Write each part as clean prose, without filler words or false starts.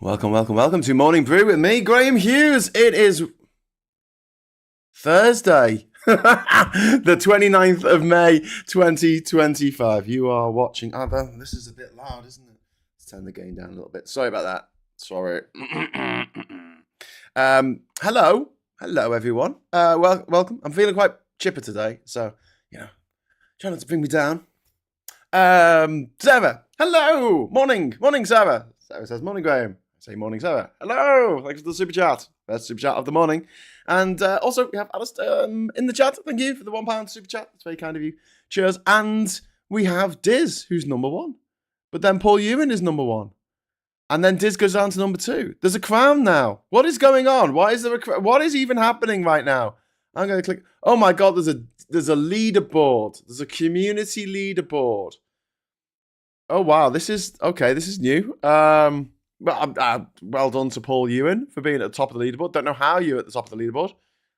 Welcome to Morning Brew with me, Graham Hughes. It is Thursday, the 29th of May, 2025. You are watching... this is a bit loud, isn't it? Let's turn the gain down a little bit. Sorry about that. Sorry. Hello, everyone. Welcome. I'm feeling quite chipper today, so, try not to bring me down. Sarah, hello. Morning, Sarah. Sarah says, morning, Graham. Say morning, Sarah. Hello. Thanks for the super chat. Best super chat of the morning. And also, we have Alistair in the chat. Thank you for the £1 super chat. That's very kind of you. Cheers. And we have Diz, who's number one. But then Paul Ewan is number one. And then Diz goes down to number two. There's a crown now. What is going on? Why is there a crown? What is even happening right now? I'm going to click. Oh my God, there's a leaderboard. There's a community leaderboard. Oh, wow. This is new. Well done to Paul Ewan for being at the top of the leaderboard. Don't know how you're at the top of the leaderboard.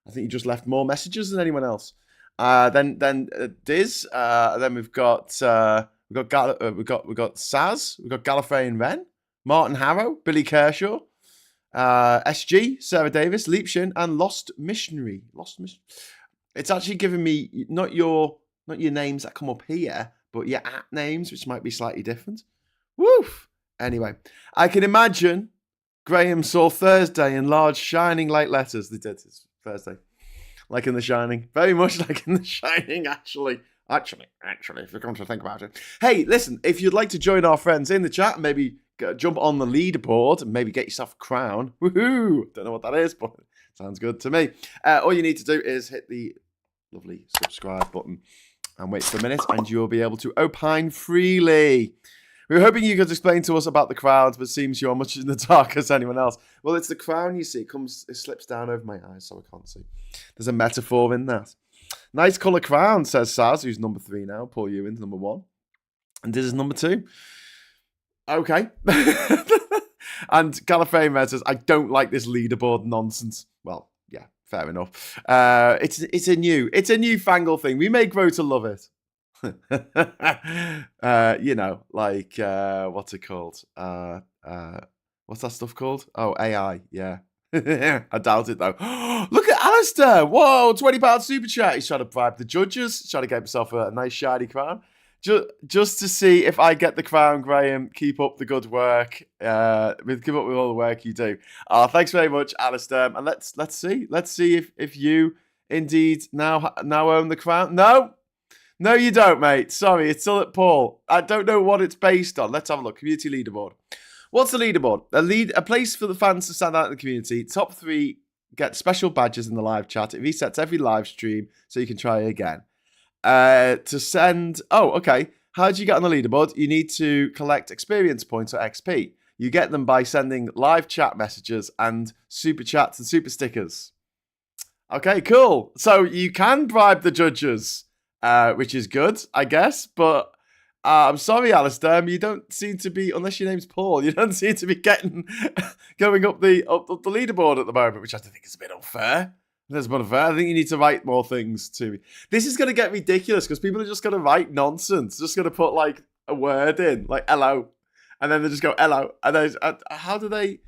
I think you just left more messages than anyone else. Then Diz. Then we've got Saz. We've got Gallifrey and Wren, Martin Harrow, Billy Kershaw, SG, Sarah Davis, Leapshin, and Lost Missionary. It's actually giving me not your names that come up here, but your at names, which might be slightly different. Woof. Anyway, I can imagine Graham saw Thursday in large shining light letters. They did. It's Thursday. Like in The Shining. Very much like in The Shining, actually. Actually, if you're going to think about it. Hey, listen, if you'd like to join our friends in the chat and maybe jump on the leaderboard and maybe get yourself a crown. Woohoo! Don't know what that is, but it sounds good to me. All you need to do is hit the lovely subscribe button and wait for a minute and you'll be able to opine freely. We were hoping you could explain to us about the crowds, but it seems you're much in the dark as anyone else. Well, it's the crown, you see. It slips down over my eyes, so I can't see. There's a metaphor in that. Nice colour crown, says Saz, who's number 3 now. Paul Ewan's number 1. And this is number 2. Okay. And Gallifrey Red says, I don't like this leaderboard nonsense. Well, yeah, fair enough. It's a newfangled thing. We may grow to love it. What's it called? What's that stuff called? Oh, AI, yeah. I doubt it, though. Look at Alistair! Whoa, £20 super chat. He's trying to bribe the judges. He's trying to get himself a nice shiny crown. Just to see if I get the crown, Graham. Keep up the good work. Keep up with all the work you do. Thanks very much, Alistair. And let's see. Let's see if you indeed now own the crown. No, you don't, mate. Sorry, it's still at Paul. I don't know what it's based on. Let's have a look. Community leaderboard. What's the leaderboard? A place for the fans to stand out in the community. Top 3 get special badges in the live chat. It resets every live stream, so you can try again. To send... Oh, okay. How do you get on the leaderboard? You need to collect experience points or XP. You get them by sending live chat messages and super chats and super stickers. Okay, cool. So you can bribe the judges. Which is good, I guess, but I'm sorry, Alistair, you don't seem to be, unless your name's Paul, you don't seem to be going up the leaderboard at the moment, which I think is a bit unfair. That's a bit unfair. I think you need to write more things to me. This is going to get ridiculous because people are just going to write nonsense, just going to put like a word in, like hello, and then they just go hello, and then how do they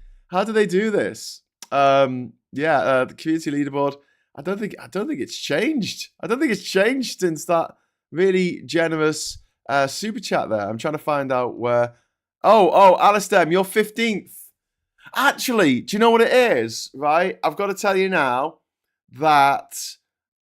do this? The community leaderboard. I don't think it's changed. I don't think it's changed since that really generous super chat there. I'm trying to find out where... Oh, Alistair, you're 15th. Actually, do you know what it is, right? I've got to tell you now that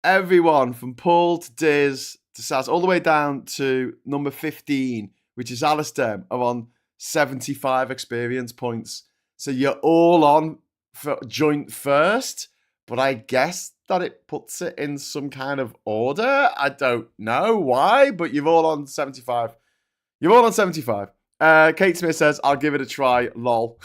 everyone from Paul to Diz to Saz, all the way down to number 15, which is Alistair, are on 75 experience points. So you're all on for joint first, but I guess that it puts it in some kind of order. I don't know why, but you're all on 75. You're all on 75. Kate Smith says, I'll give it a try, lol.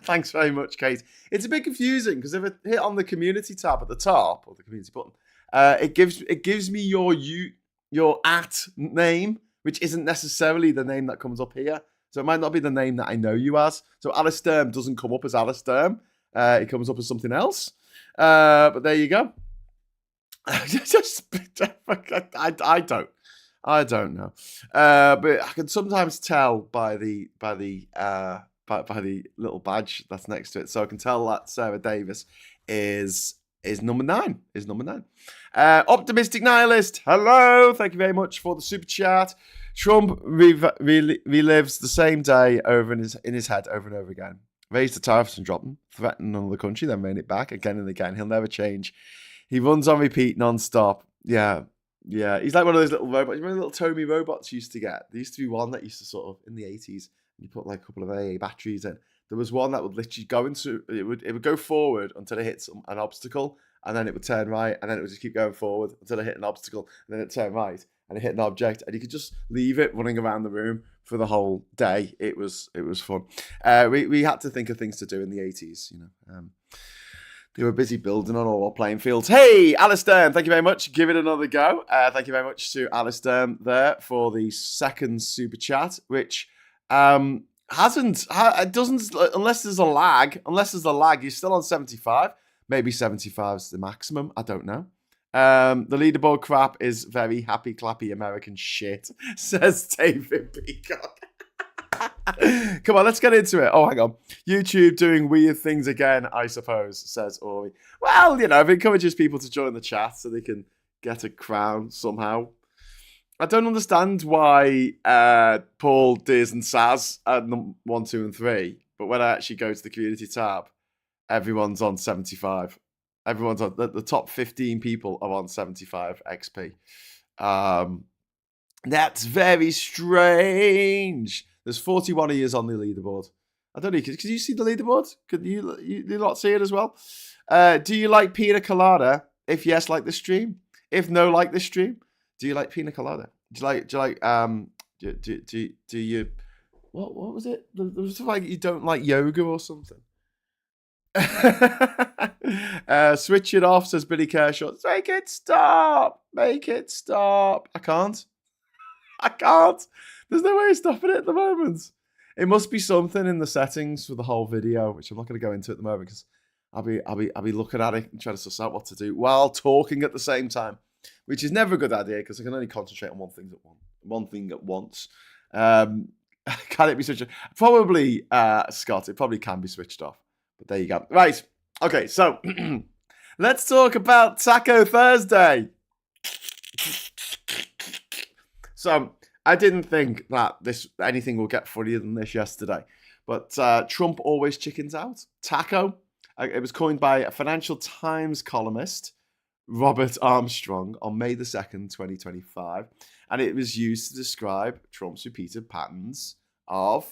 Thanks very much, Kate. It's a bit confusing because if I hit on the community tab at the top, or the community button, it gives me your at name, which isn't necessarily the name that comes up here. So it might not be the name that I know you as. So Alistair doesn't come up as Alistair. It comes up as something else. But there you go. I don't know. But I can sometimes tell by the by the little badge that's next to it, so I can tell that Sarah Davis is number 9. Is number 9. Optimistic Nihilist, hello. Thank you very much for the super chat. Trump relives the same day over in his head over and over again. Raise the tariffs and drop them. Threaten another country, then rein it back again and again. He'll never change. He runs on repeat non-stop. Yeah. He's like one of those little robots. You remember the little Tomy robots you used to get? There used to be one that used to sort of, in the 80s, you put like a couple of AA batteries in. There was one that would literally go into, it would go forward until it hit an obstacle, and then it would turn right, and then it would just keep going forward until it hit an obstacle, and then it turned right, and it hit an object, and you could just leave it running around the room for the whole day. It was fun. We had to think of things to do in the 80s, you know. They were busy building on all our playing fields. Hey, Alistair, thank you very much. Give it another go. Thank you very much to Alistair there for the second super chat, which it doesn't, unless there's a lag, you're still on 75. Maybe 75 is the maximum. I don't know. The leaderboard crap is very happy clappy American shit, says David Peacock. Come on, let's get into it. Oh, hang on. YouTube doing weird things again, I suppose, says Ori. Well, you know, it encourages people to join the chat so they can get a crown somehow. I don't understand why Paul, Diz, and Saz are 1, 2, and 3, but when I actually go to the community tab, everyone's on 75. Everyone's on the top 15 people are on 75 XP. That's very strange. There's 41 of you on the leaderboard. I don't know. Can you see the leaderboard? Could you not see it as well? Do you like pina colada? If yes, like the stream. If no, like the stream. Do you like pina colada? Do you what was it? There was like you don't like yoga or something. Switch it off, says Billy Kershaw. Make it stop. I can't. There's no way of stopping it at the moment. It must be something in the settings for the whole video, which I'm not going to go into at the moment because I'll be looking at it and trying to suss out what to do while talking at the same time, which is never a good idea because I can only concentrate on one thing at once. Can it be switched off? Probably, Scott. It probably can be switched off. But there you go. Right. Okay. So let's talk about Taco Thursday. So I didn't think that anything will get funnier than this yesterday, but Trump always chickens out. Taco. It was coined by a Financial Times columnist, Robert Armstrong, on May the 2nd, 2025, and it was used to describe Trump's repeated patterns of,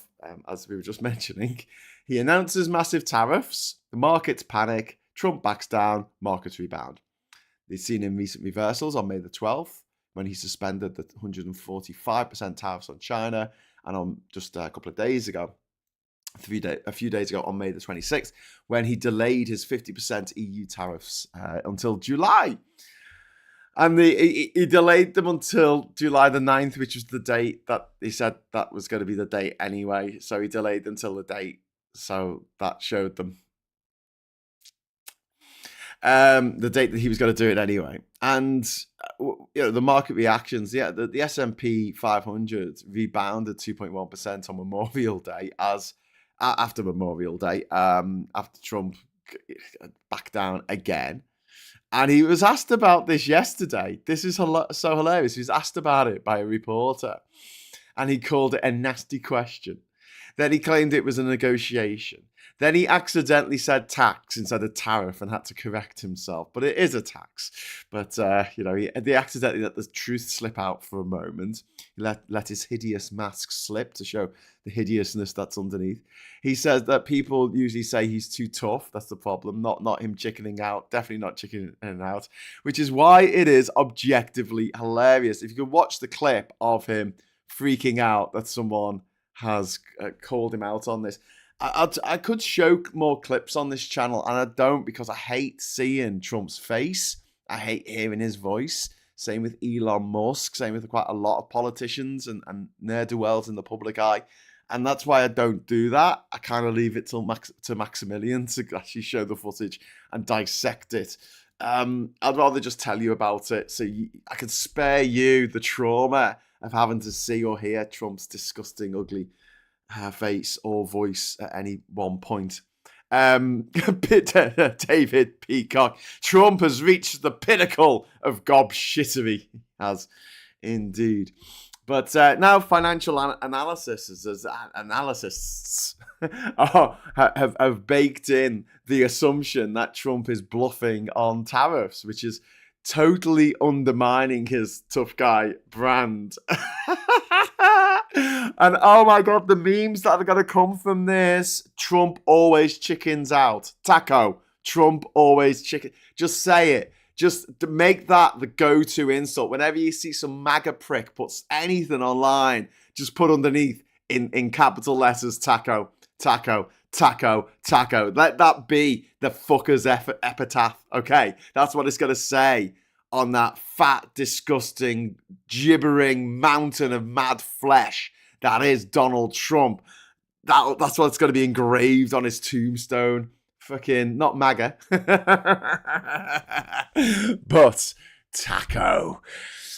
as we were just mentioning, he announces massive tariffs, the markets panic, Trump backs down, markets rebound. They've seen in recent reversals on May the 12th, when he suspended the 145% tariffs on China, and on just a couple of days ago, a few days ago on May the 26th, when he delayed his 50% EU tariffs until July. And he delayed them until July the 9th, which was the date that he said that was going to be the date anyway. So he delayed until the date. So that showed them the date that he was going to do it anyway. And the market reactions, the S&P 500 rebounded 2.1% on Memorial Day after Memorial Day, after Trump backed down again. And he was asked about this yesterday. This is so hilarious. He was asked about it by a reporter, and he called it a nasty question. Then he claimed it was a negotiation. Then he accidentally said tax instead of tariff and had to correct himself. But it is a tax. But, he accidentally let the truth slip out for a moment. He let his hideous mask slip to show the hideousness that's underneath. He says that people usually say he's too tough. That's the problem. Not him chickening out. Definitely not chickening out. Which is why it is objectively hilarious. If you could watch the clip of him freaking out that someone has called him out on this. I could show more clips on this channel, and I don't because I hate seeing Trump's face. I hate hearing his voice. Same with Elon Musk. Same with quite a lot of politicians and ne'er-do-wells in the public eye. And that's why I don't do that. I kind of leave it to Maximilian to actually show the footage and dissect it. I'd rather just tell you about it so I can spare you the trauma of having to see or hear Trump's disgusting, ugly face or voice at any one point. David Peacock. Trump has reached the pinnacle of gobshittery. Has indeed. But now financial analysts have baked in the assumption that Trump is bluffing on tariffs, which is totally undermining his tough guy brand. And oh my God, the memes that are going to come from this. Trump always chickens out. Taco. Trump always chicken. Just say it. Just make that the go-to insult. Whenever you see some MAGA prick puts anything online, just put underneath in capital letters, taco, taco, taco, taco. Let that be the fucker's epitaph, okay? That's what it's going to say on that fat, disgusting, gibbering mountain of mad flesh that is Donald Trump. That's what's going to be engraved on his tombstone. Fucking, not MAGA. But taco.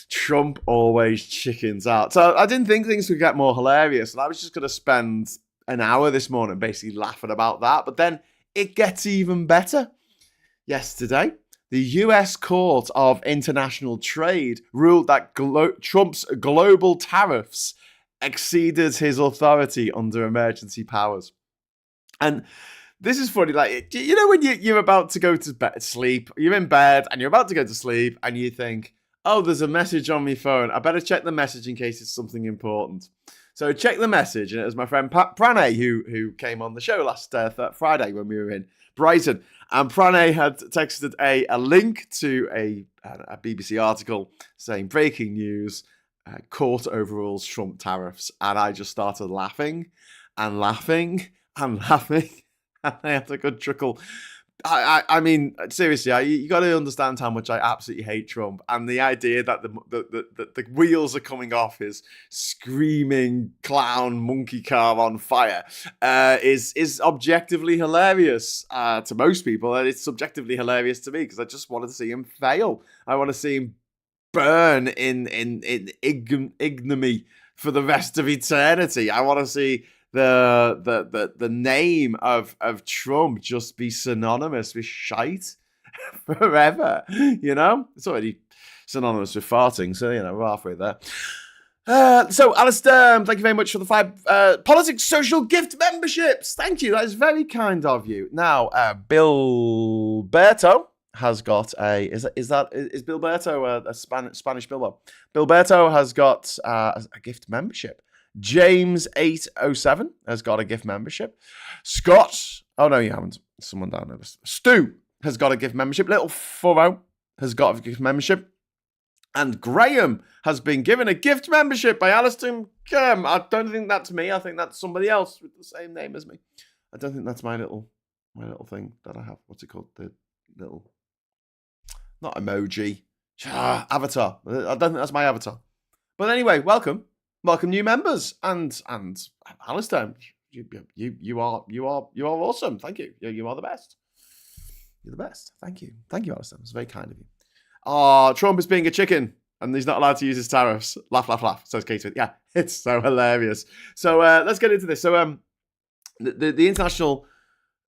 Trump always chickens out. So I didn't think things would get more hilarious. And I was just going to spend an hour this morning basically laughing about that. But then it gets even better. Yesterday, the US Court of International Trade ruled that Trump's global tariffs exceeded his authority under emergency powers. And this is funny, like, you know when you're about to go to sleep, you're in bed and you're about to go to sleep and you think, oh, there's a message on my phone. I better check the message in case it's something important. So I checked the message and it was my friend Pranay who came on the show last Friday when we were in Brighton. And Pranay had texted a link to a BBC article saying breaking news, court overrules Trump tariffs. And I just started laughing and laughing and laughing. And I had a good chuckle. I mean, seriously, you got to understand how much I absolutely hate Trump, and the idea that the wheels are coming off his screaming clown monkey car on fire is objectively hilarious to most people, and it's subjectively hilarious to me because I just want to see him fail. I want to see him burn in ignominy for the rest of eternity. I want to see the name of Trump just be synonymous with shite forever, you know? It's already synonymous with farting, so, you know, we're halfway there. So, Alistair, thank you very much for the 5 Politics Social Gift memberships. Thank you, that is very kind of you. Now, Bill Berto has got is Bill Berto a Spanish Bilbo? Bill Berto has got a gift membership. James 807 has got a gift membership. Scott, oh no, you haven't. Someone down there. Stu has got a gift membership. Little Furrow has got a gift membership. And Graham has been given a gift membership by Alistair Kerm. I don't think that's me. I think that's somebody else with the same name as me. I don't think that's my little thing that I have. What's it called? The little, not emoji, avatar. I don't think that's my avatar. But anyway, welcome new members, and Alistair, you are awesome. Thank you. You are the best. You're the best. Thank you, Alistair. It's very kind of you. Trump is being a chicken, and he's not allowed to use his tariffs. Laugh, laugh, laugh. Says Katie. Yeah, it's so hilarious. So let's get into this. So the International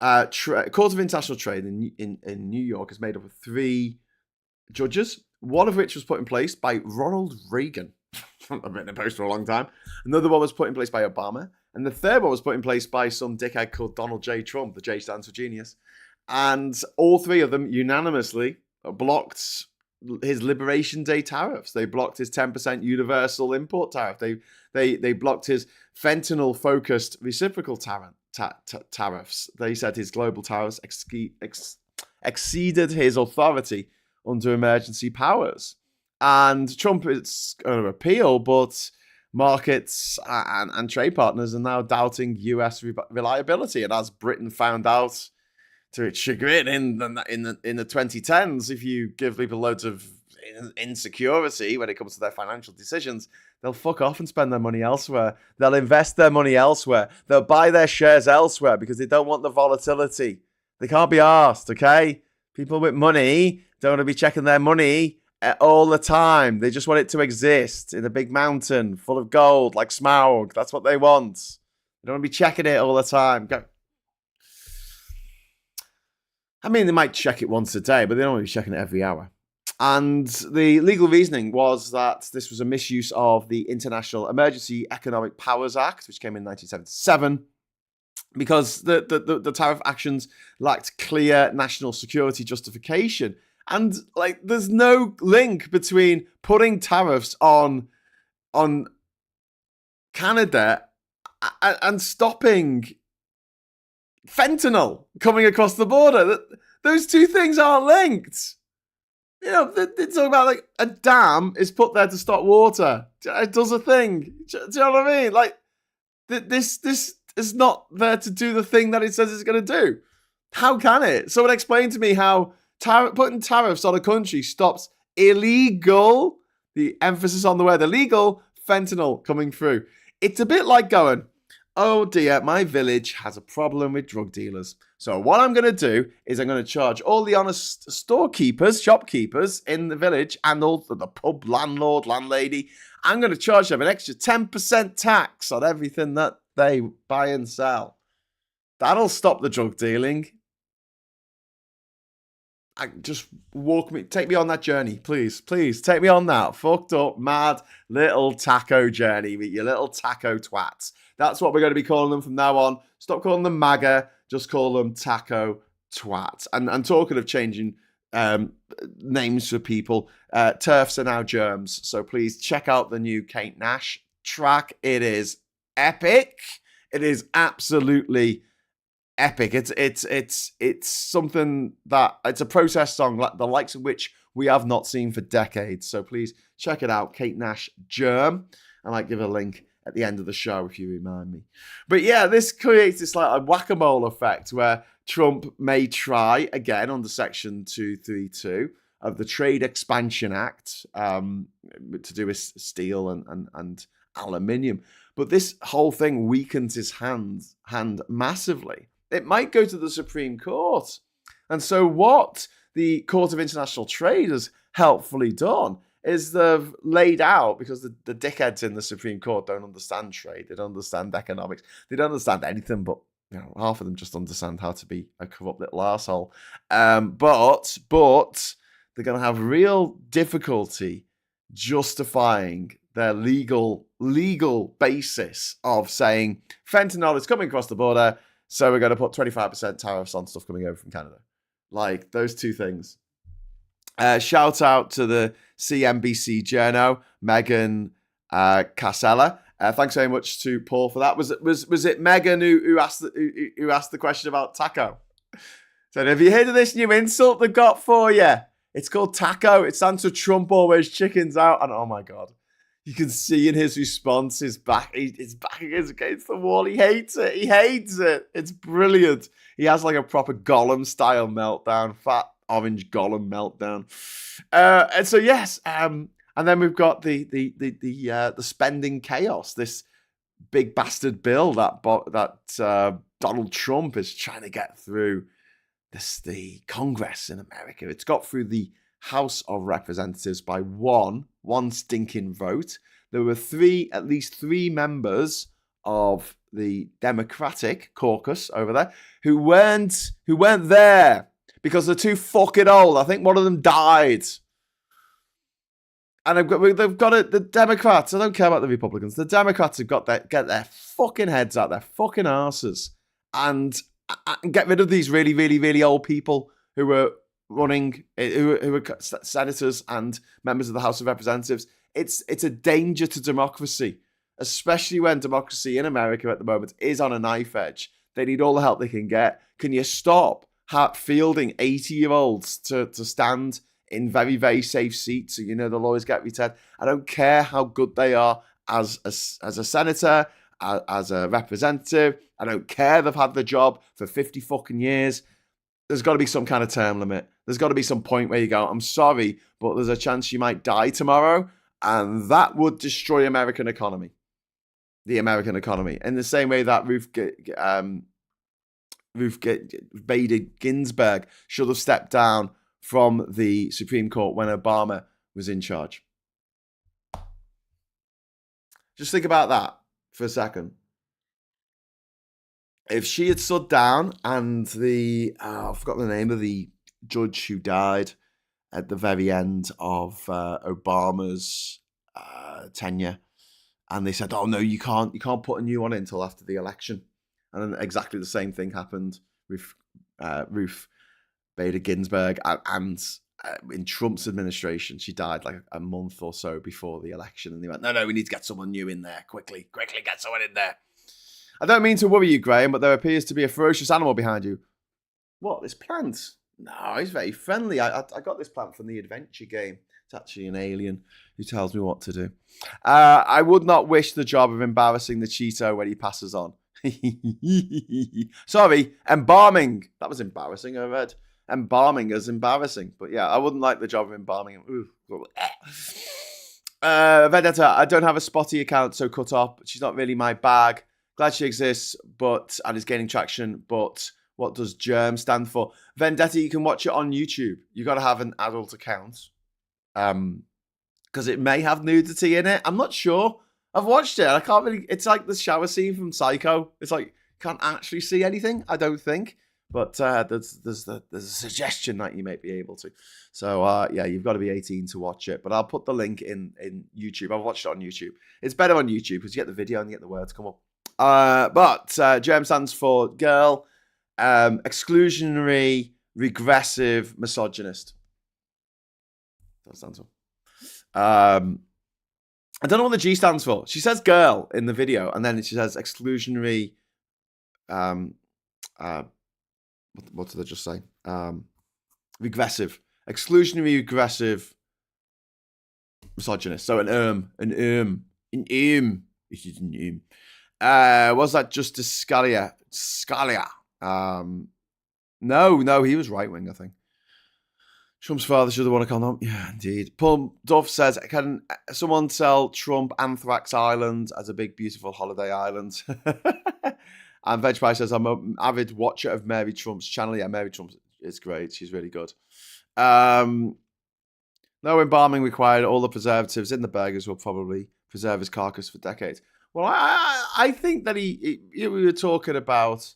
Court of International Trade in New York is made up of 3 judges, one of which was put in place by Ronald Reagan. I've been in the post for a long time. Another one was put in place by Obama. And the third one was put in place by some dickhead called Donald J. Trump. The J stands for genius. And all 3 of them unanimously blocked his Liberation Day tariffs. They blocked his 10% universal import tariff. They blocked his fentanyl-focused reciprocal tariffs. They said his global tariffs exceeded his authority under emergency powers. And Trump is going to appeal, but markets and trade partners are now doubting US reliability. And as Britain found out to its chagrin in the 2010s, if you give people loads of insecurity when it comes to their financial decisions, they'll fuck off and spend their money elsewhere. They'll invest their money elsewhere. They'll buy their shares elsewhere because they don't want the volatility. They can't be arsed, okay? People with money don't want to be checking their money all the time. They just want it to exist in a big mountain full of gold, like Smaug. That's what they want. They don't want to be checking it all the time. I mean, they might check it once a day, but they don't want to be checking it every hour. And the legal reasoning was that this was a misuse of the International Emergency Economic Powers Act, which came in 1977, because the tariff actions lacked clear national security justification. And like, there's no link between putting tariffs on Canada and stopping fentanyl coming across the border. Those two things aren't linked. You know, they're talking about like a dam is put there to stop water. It does a thing. Do you know what I mean? Like, this is not there to do the thing that it says it's going to do. How can it? Someone explain to me how putting tariffs on a country stops illegal, the emphasis on the word illegal, fentanyl coming through. It's a bit like going, oh dear, my village has a problem with drug dealers. So what I'm going to do is I'm going to charge all the honest storekeepers, shopkeepers in the village and all the pub landlord, landlady, I'm going to charge them an extra 10% tax on everything that they buy and sell. That'll stop the drug dealing. Just take me on that journey, please. Please, take me on that fucked up, mad little taco journey with your little taco twats. That's what we're going to be calling them from now on. Stop calling them MAGA, just call them taco twats. And talking of changing names for people, TERFs are now germs. So please check out the new Kate Nash track. It is epic. It is absolutely epic. It's something that it's a protest song, like the likes of which we have not seen for decades. So please check it out, Kate Nash Germ. I might give a link at the end of the show if you remind me. But yeah, this creates this like a whack-a-mole effect where Trump may try again under Section 232 of the Trade Expansion Act to do with steel and aluminium. But this whole thing weakens his hand massively. It might go to the Supreme Court. And so what the Court of International Trade has helpfully done is they've laid out, because the dickheads in the Supreme Court don't understand trade, they don't understand economics, they don't understand anything, but you know, half of them just understand how to be a corrupt little arsehole. But they're going to have real difficulty justifying their legal basis of saying fentanyl is coming across the border, so we're going to put 25% tariffs on stuff coming over from Canada. Like, those two things. Shout out to the CNBC journo, Megan Casella. Thanks very much to Paul for that. Was it Megan who asked the question about taco? So have you heard of this new insult they got for you? It's called taco. It stands for Trump always chickens out. And oh my God, you can see in his response, his back is against the wall. He hates it. He hates it. It's brilliant. He has like a proper Gollum style meltdown, fat orange Gollum meltdown. And so yes, and then we've got the spending chaos. This big bastard bill that Donald Trump is trying to get through the Congress in America. It's got through the House of Representatives by one stinking vote. There were at least three members of the Democratic caucus over there who weren't there because they're too fucking old. I think one of them died. And they've got it. The Democrats, I don't care about the Republicans. The Democrats have got get their fucking heads out, their fucking arses, and get rid of these really, really, really old people who were running, who were senators and members of the House of Representatives. It's a danger to democracy, especially when democracy in America at the moment is on a knife edge. They need all the help they can get. Can you stop fielding 80-year-olds to stand in very, very safe seats so you know they'll always get returned? I don't care how good they are as a senator, as a representative. I don't care they've had the job for 50 fucking years. There's got to be some kind of term limit. There's got to be some point where you go, I'm sorry, but there's a chance you might die tomorrow. And that would destroy the American economy. In the same way that Ruth Bader Ginsburg should have stepped down from the Supreme Court when Obama was in charge. Just think about that for a second. if she had stood down and I've forgotten the name of the judge who died at the very end of Obama's tenure, and they said, "Oh no, you can't put a new one in until after the election," and then exactly the same thing happened with Ruth Bader Ginsburg, and in Trump's administration, she died like a month or so before the election, and they went, "No, we need to get someone new in there quickly get someone in there." I don't mean to worry you, Graham, but there appears to be a ferocious animal behind you. What, this plant? No, he's very friendly. I got this plant from the adventure game. It's actually an alien who tells me what to do. I would not wish the job of embarrassing the Cheeto when he passes on. Sorry, embalming. That was embarrassing, I read. Embalming is embarrassing. But yeah, I wouldn't like the job of embalming him. Vendetta, I don't have a Spotty account, so cut off. She's not really my bag. Glad she exists, and is gaining traction, but what does Germ stand for? Vendetta, you can watch it on YouTube. You got to have an adult account. Because it may have nudity in it. I'm not sure. I've watched it. I can't really... It's like the shower scene from Psycho. It's like, can't actually see anything, I don't think. But there's a suggestion that you may be able to. So, yeah, you've got to be 18 to watch it. But I'll put the link in YouTube. I've watched it on YouTube. It's better on YouTube because you get the video and you get the words come up. But Germ stands for girl, exclusionary, regressive, misogynist. That stands for. I don't know what the G stands for. She says girl in the video, and then she says exclusionary. What did I just say? Regressive, exclusionary, regressive, misogynist. So an This is an was that Justice Scalia? No, he was right wing, I think. Trump's father should have won a condom. Yeah, indeed. Paul Duff says, can someone sell Trump Anthrax Island as a big, beautiful holiday island? And Veg Pie says, I'm an avid watcher of Mary Trump's channel. Yeah, Mary Trump is great. She's really good. No embalming required. All the preservatives in the burgers will probably preserve his carcass for decades. Well, I think that we were talking about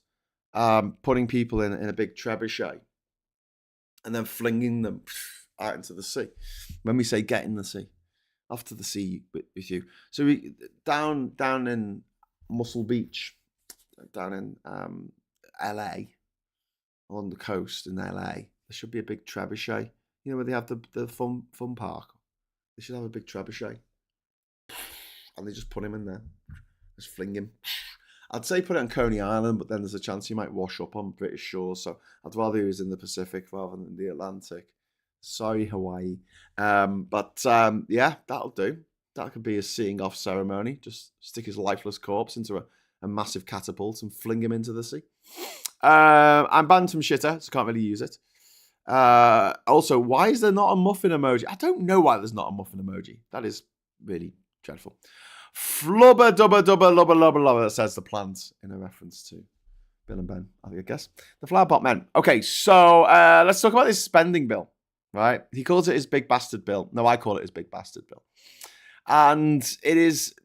putting people in a big trebuchet and then flinging them out into the sea. When we say get in the sea, off to the sea with you. So we down in Muscle Beach, down in LA, on the coast in LA, there should be a big trebuchet. You know where they have the fun park. They should have a big trebuchet, and they just put him in there, just fling him. I'd say put it on Coney Island, but then there's a chance he might wash up on British shores. So I'd rather he was in the Pacific rather than the Atlantic. Sorry, Hawaii. Yeah, that'll do. That could be a seeing off ceremony. Just stick his lifeless corpse into a massive catapult and fling him into the sea. I'm banned from shitter, so can't really use it. Also, why is there not a muffin emoji? I don't know why there's not a muffin emoji. That is really dreadful. Flubber dubber dubber lubber lubber lubber, that says the plants in a reference to Bill and Ben, I guess. The Flower Pot Men. Okay, so let's talk about this spending bill, right? He calls it his big bastard bill. No, I call it his big bastard bill. And it is,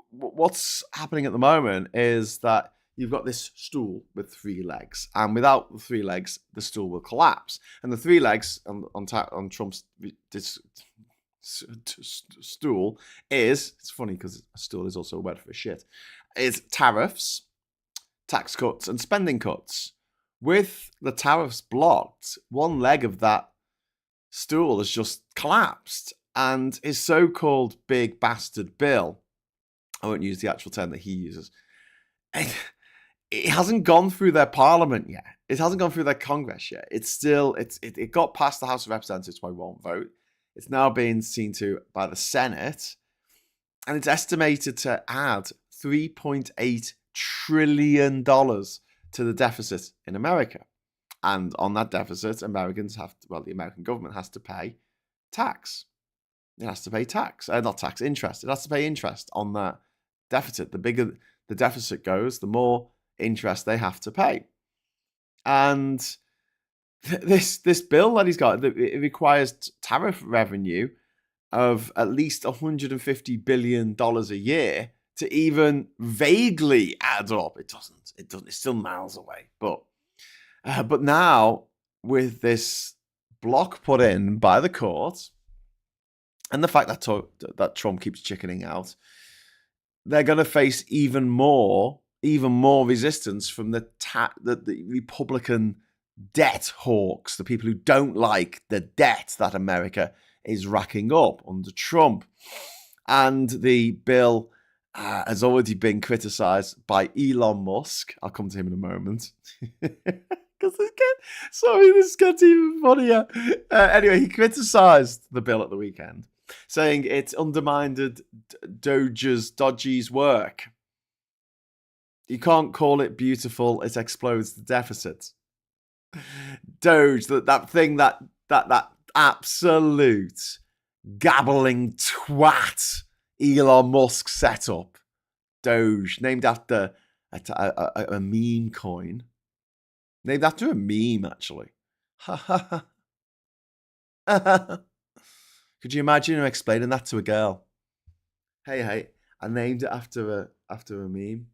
what's happening at the moment is that you've got this stool with 3 legs, and without the 3 legs, the stool will collapse. And the 3 legs on Trump's stool is, it's funny because a stool is also a word for shit, is tariffs, tax cuts, and spending cuts. With the tariffs blocked, one leg of that stool has just collapsed, and his so-called big bastard bill, I won't use the actual term that he uses, it hasn't gone through their parliament yet. It hasn't gone through their Congress yet. It got past the House of Representatives by 1 vote. It's now being seen to by the Senate, and it's estimated to add $3.8 trillion to the deficit in America. And on that deficit, the American government has to pay tax. It has to pay tax, not tax, interest. It has to pay interest on that deficit. The bigger the deficit goes, the more interest they have to pay. And this bill that he's got, it requires tariff revenue of at least $150 billion a year to even vaguely add up. It doesn't. It's still miles away. But now with this block put in by the court, and the fact that Trump keeps chickening out, they're going to face even more resistance from the Republican debt hawks, the people who don't like the debt that America is racking up under Trump. And the bill has already been criticized by Elon Musk. I'll come to him in a moment. Because this gets even funnier. Anyway, he criticized the bill at the weekend, saying it undermined Doge's work. You can't call it beautiful. It explodes the deficit. Doge, that thing, that absolute gabbling twat Elon Musk set up. Doge, named after a meme coin. Named after a meme, actually. Could you imagine him explaining that to a girl? Hey, I named it after a meme.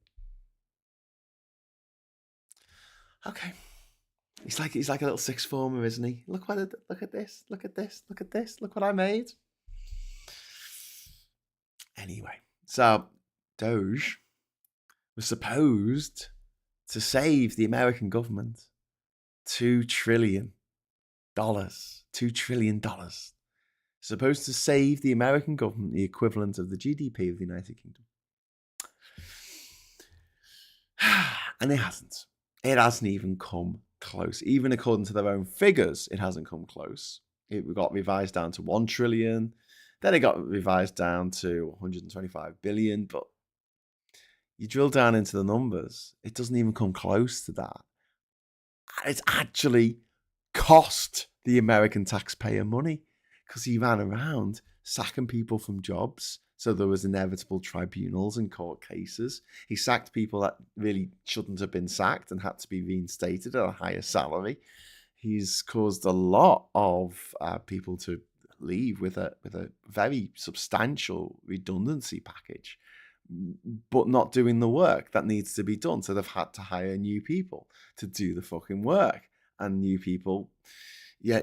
Okay. He's like a little sixth former, isn't he? Look at this, look what I made. Anyway, so Doge was supposed to save the American government $2 trillion. $2 trillion. Supposed to save the American government the equivalent of the GDP of the United Kingdom. And it hasn't. It hasn't even come close. Even according to their own figures, it hasn't come close. It got revised down to 1 trillion. Then it got revised down to 125 billion. But you drill down into the numbers, it doesn't even come close to that. And it's actually cost the American taxpayer money because he ran around sacking people from jobs. So there was inevitable tribunals and court cases. He sacked people that really shouldn't have been sacked and had to be reinstated at a higher salary. He's caused a lot of people to leave with a very substantial redundancy package, but not doing the work that needs to be done. So they've had to hire new people to do the fucking work. And new people,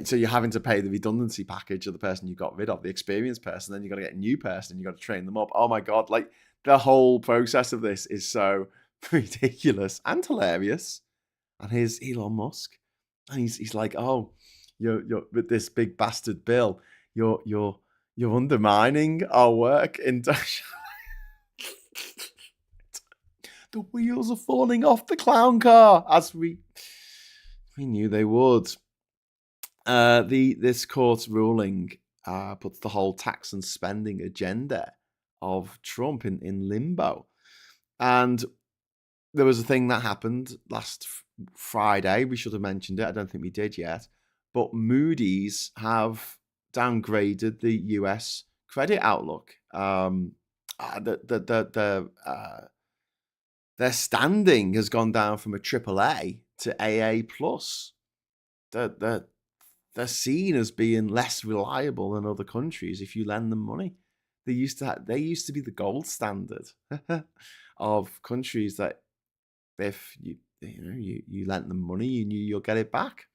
so you're having to pay the redundancy package of the person you got rid of, the experienced person, then you got to get a new person, you got to train them up. Oh my God, like the whole process of this is so ridiculous and hilarious. And here's Elon Musk, and he's like, oh, you're with this big bastard bill, you're undermining our work in the wheels are falling off the clown car, as we knew they would. This court's ruling puts the whole tax and spending agenda of Trump in limbo. And there was a thing that happened last Friday. We should have mentioned it. I don't think we did yet. But Moody's have downgraded the US credit outlook. Their standing has gone down from a AAA to AA+. They're seen as being less reliable than other countries if you lend them money. They used to be the gold standard of countries that if you lent them money, you knew you'll get it back.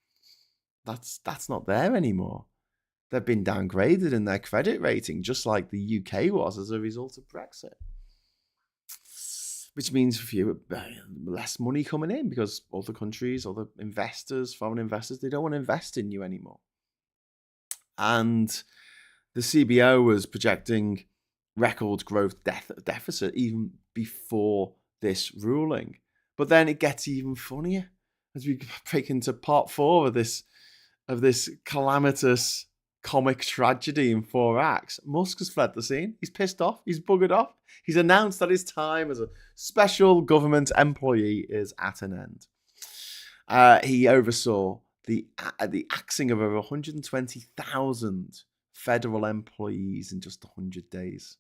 That's not there anymore. They've been downgraded in their credit rating, just like the UK was as a result of Brexit. Which means for you, less money coming in because other countries, other investors, foreign investors, they don't want to invest in you anymore. And the CBO was projecting record growth deficit even before this ruling. But then it gets even funnier as we break into part 4 of this calamitous comic tragedy in 4 acts. Musk has fled the scene. He's pissed off. He's buggered off. He's announced that his time as a special government employee is at an end. He oversaw the axing of over 120,000 federal employees in just 100 days.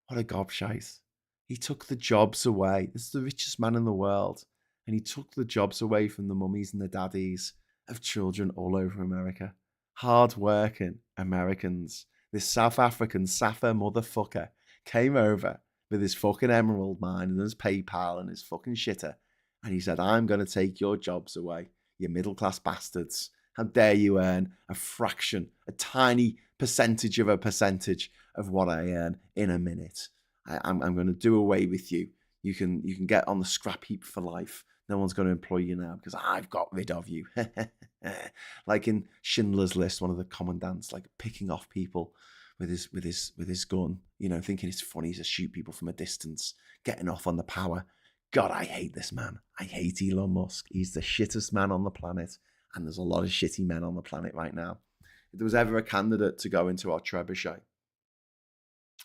What a gobshite. He took the jobs away. This is the richest man in the world. And he took the jobs away from the mummies and the daddies of children all over America. Hard-working Americans. This South African Safa motherfucker came over with his fucking emerald mine and his PayPal and his fucking shitter. And he said, I'm going to take your jobs away, you middle-class bastards. How dare you earn a fraction, a tiny percentage of what I earn in a minute. I'm going to do away with you. You can get on the scrap heap for life. No one's going to employ you now because I've got rid of you. Like in Schindler's List, one of the commandants, like picking off people with his gun, you know, thinking it's funny to shoot people from a distance, getting off on the power. God, I hate this man. I hate Elon Musk. He's the shittest man on the planet. And there's a lot of shitty men on the planet right now. If there was ever a candidate to go into our trebuchet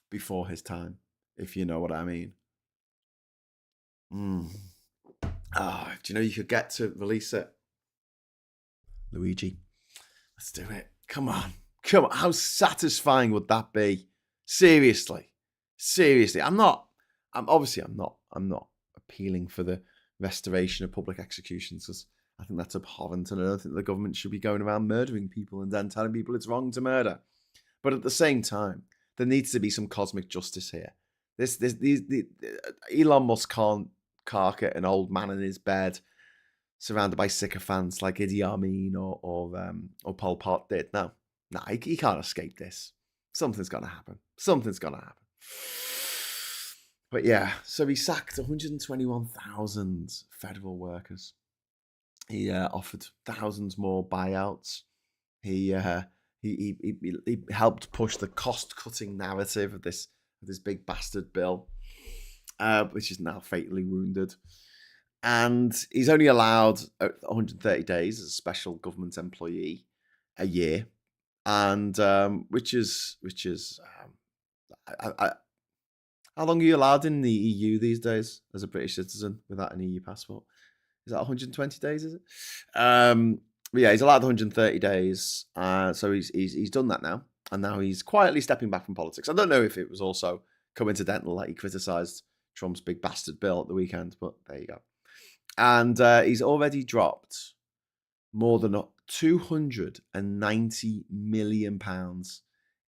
before his time, if you know what I mean. Do you know you could get to release it? Luigi, let's do it. Come on. How satisfying would that be? Seriously. I'm not appealing for the restoration of public executions because I think that's abhorrent, and I don't think the government should be going around murdering people and then telling people it's wrong to murder. But at the same time, there needs to be some cosmic justice here. Elon Musk can't cark at an old man in his bed, surrounded by sycophants like Idi Amin or Pol Pot did. No, he can't escape this. Something's gonna happen. But yeah, so he sacked 121,000 federal workers. He offered thousands more buyouts. He helped push the cost-cutting narrative of this big bastard bill, which is now fatally wounded. And he's only allowed 130 days as a special government employee a year, and which is how long are you allowed in the EU these days as a British citizen without an EU passport? Is that 120 days, is it? But yeah, he's allowed 130 days. So he's done that now. And now he's quietly stepping back from politics. I don't know if it was also coincidental that he criticised Trump's big bastard bill at the weekend, but there you go. And he's already dropped more than £290 million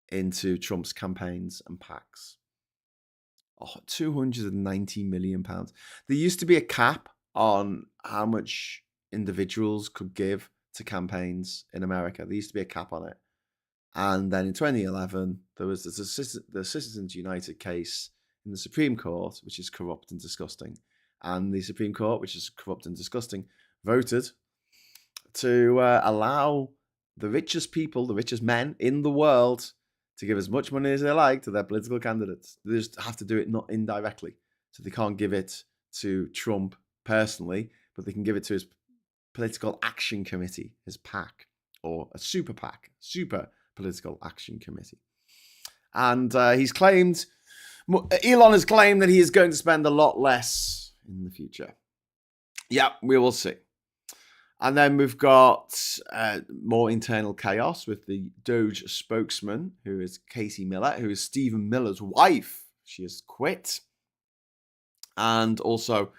into Trump's campaigns and PACs. £290 million. There used to be a cap on how much individuals could give to campaigns in America. There used to be a cap on it. And then in 2011, there was the Citizens United case in the Supreme Court, which is corrupt and disgusting. And the Supreme Court, which is corrupt and disgusting, voted to allow the richest people, the richest men in the world, to give as much money as they like to their political candidates. They just have to do it not indirectly. So they can't give it to Trump personally, but they can give it to his political action committee, his PAC, or a super PAC, super political action committee. And Elon has claimed that he is going to spend a lot less in the future. Yeah, we will see. And then we've got more internal chaos with the Doge spokesman, who is Casey Miller, who is Stephen Miller's wife. She has quit. And also,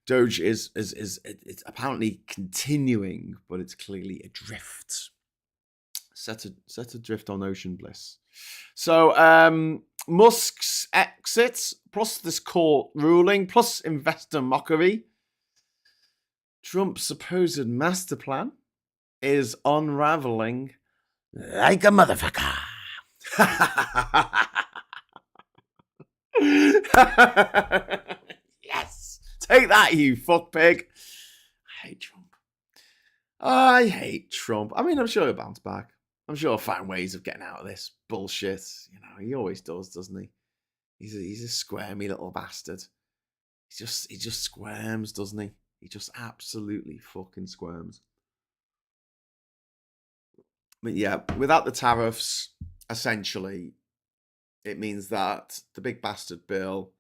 Doge is it's apparently continuing, but it's clearly adrift. Set adrift on ocean bliss. So Musk's exit, plus this court ruling, plus investor mockery, Trump's supposed master plan is unraveling like a motherfucker. Yes. Take that, you fuck pig. I hate Trump. I mean, I'm sure he'll bounce back. I'm sure he'll find ways of getting out of this bullshit. You know, he always does, doesn't he? He's a squirmy little bastard. He just squirms, doesn't he? He just absolutely fucking squirms. But yeah, without the tariffs, essentially, it means that the big bastard bill,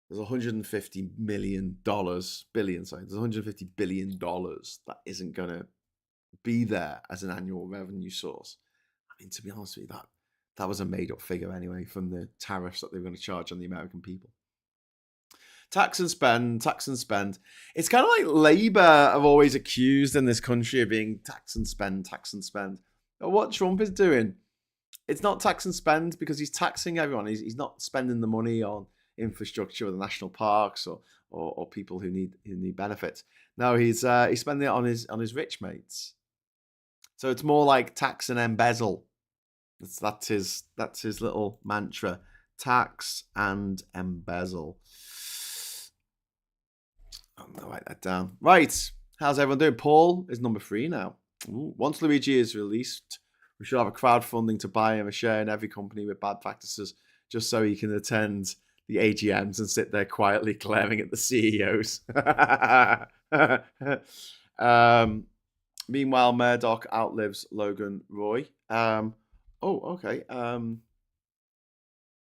there's $150 billion that isn't going to be there as an annual revenue source. I mean, to be honest with you, that was a made-up figure anyway from the tariffs that they were going to charge on the American people. Tax and spend. It's kind of like Labour are always accused in this country of being tax and spend. But what Trump is doing, it's not tax and spend because he's taxing everyone. He's not spending the money on infrastructure or the national parks or people who need benefits. No, he's spending it on his rich mates. So it's more like tax and embezzle. That's his little mantra. Tax and embezzle. I'm gonna write that down. Right. How's everyone doing? Paul is number 3 now. Ooh. Once Luigi is released, we should have a crowdfunding to buy him a share in every company with bad practices, just so he can attend the AGMs and sit there quietly glaring at the CEOs. Meanwhile, Murdoch outlives Logan Roy. Okay.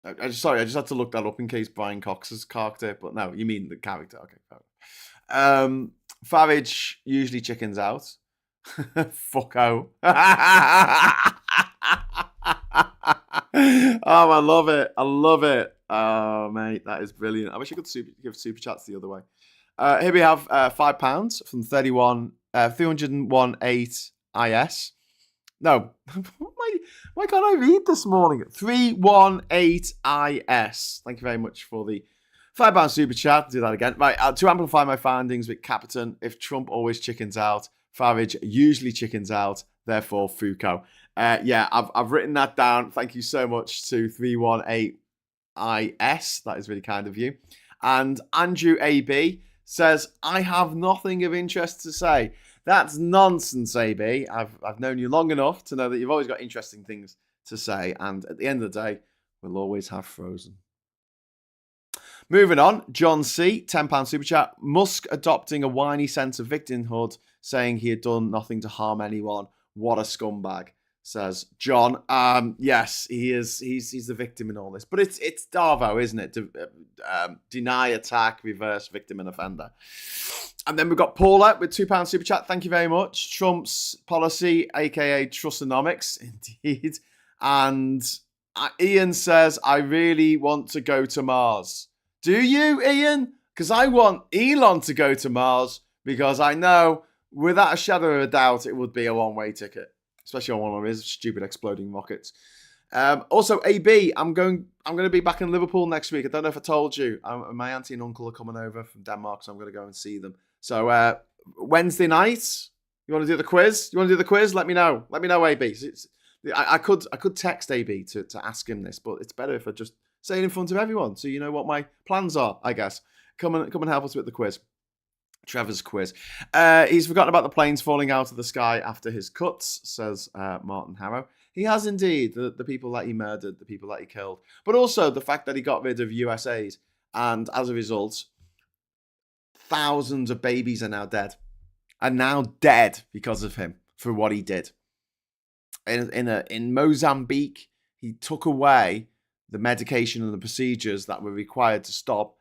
I just had to look that up in case Brian Cox has carked it, but no, you mean the character. Okay. Farage usually chickens out. Fucko. Oh, I love it. Oh, mate, that is brilliant. I wish I could give super chats the other way. Here we have £5 from 301.8 IS. No, why can't I read this morning? 318 IS. Thank you very much for the £5 super chat. Do that again. Right, to amplify my findings with Capitan, if Trump always chickens out, Farage usually chickens out, therefore Foucault. Yeah, I've written that down. Thank you so much to 318 IS. That is really kind of you. And Andrew AB says, I have nothing of interest to say. That's nonsense, AB. I've known you long enough to know that you've always got interesting things to say. And at the end of the day, we'll always have Frozen. Moving on, John C, £10 super chat. Musk adopting a whiny sense of victimhood, saying he had done nothing to harm anyone. What a scumbag, says John. Yes, he is. He's the victim in all this. But it's Darvo, isn't it? Deny, attack, reverse, victim and offender. And then we've got Paula with £2 super chat. Thank you very much. Trump's policy, aka Trustonomics, indeed. And Ian says, I really want to go to Mars. Do you, Ian? Because I want Elon to go to Mars because I know without a shadow of a doubt it would be a one-way ticket, especially on one of his stupid exploding rockets. Also, AB, I'm going to be back in Liverpool next week. I don't know if I told you. My auntie and uncle are coming over from Denmark, so I'm going to go and see them. So Wednesday night, you want to do the quiz? Let me know. Let me know, AB. I could text AB to ask him this, but it's better if I just say it in front of everyone, so you know what my plans are, I guess. Come and help us with the quiz. Trevor's quiz. He's forgotten about the planes falling out of the sky after his cuts, says Martin Harrow. He has indeed, the people that he murdered, the people that he killed, but also the fact that he got rid of US aid, and as a result, thousands of babies are now dead because of him, for what he did. In Mozambique, he took away the medication and the procedures that were required to stop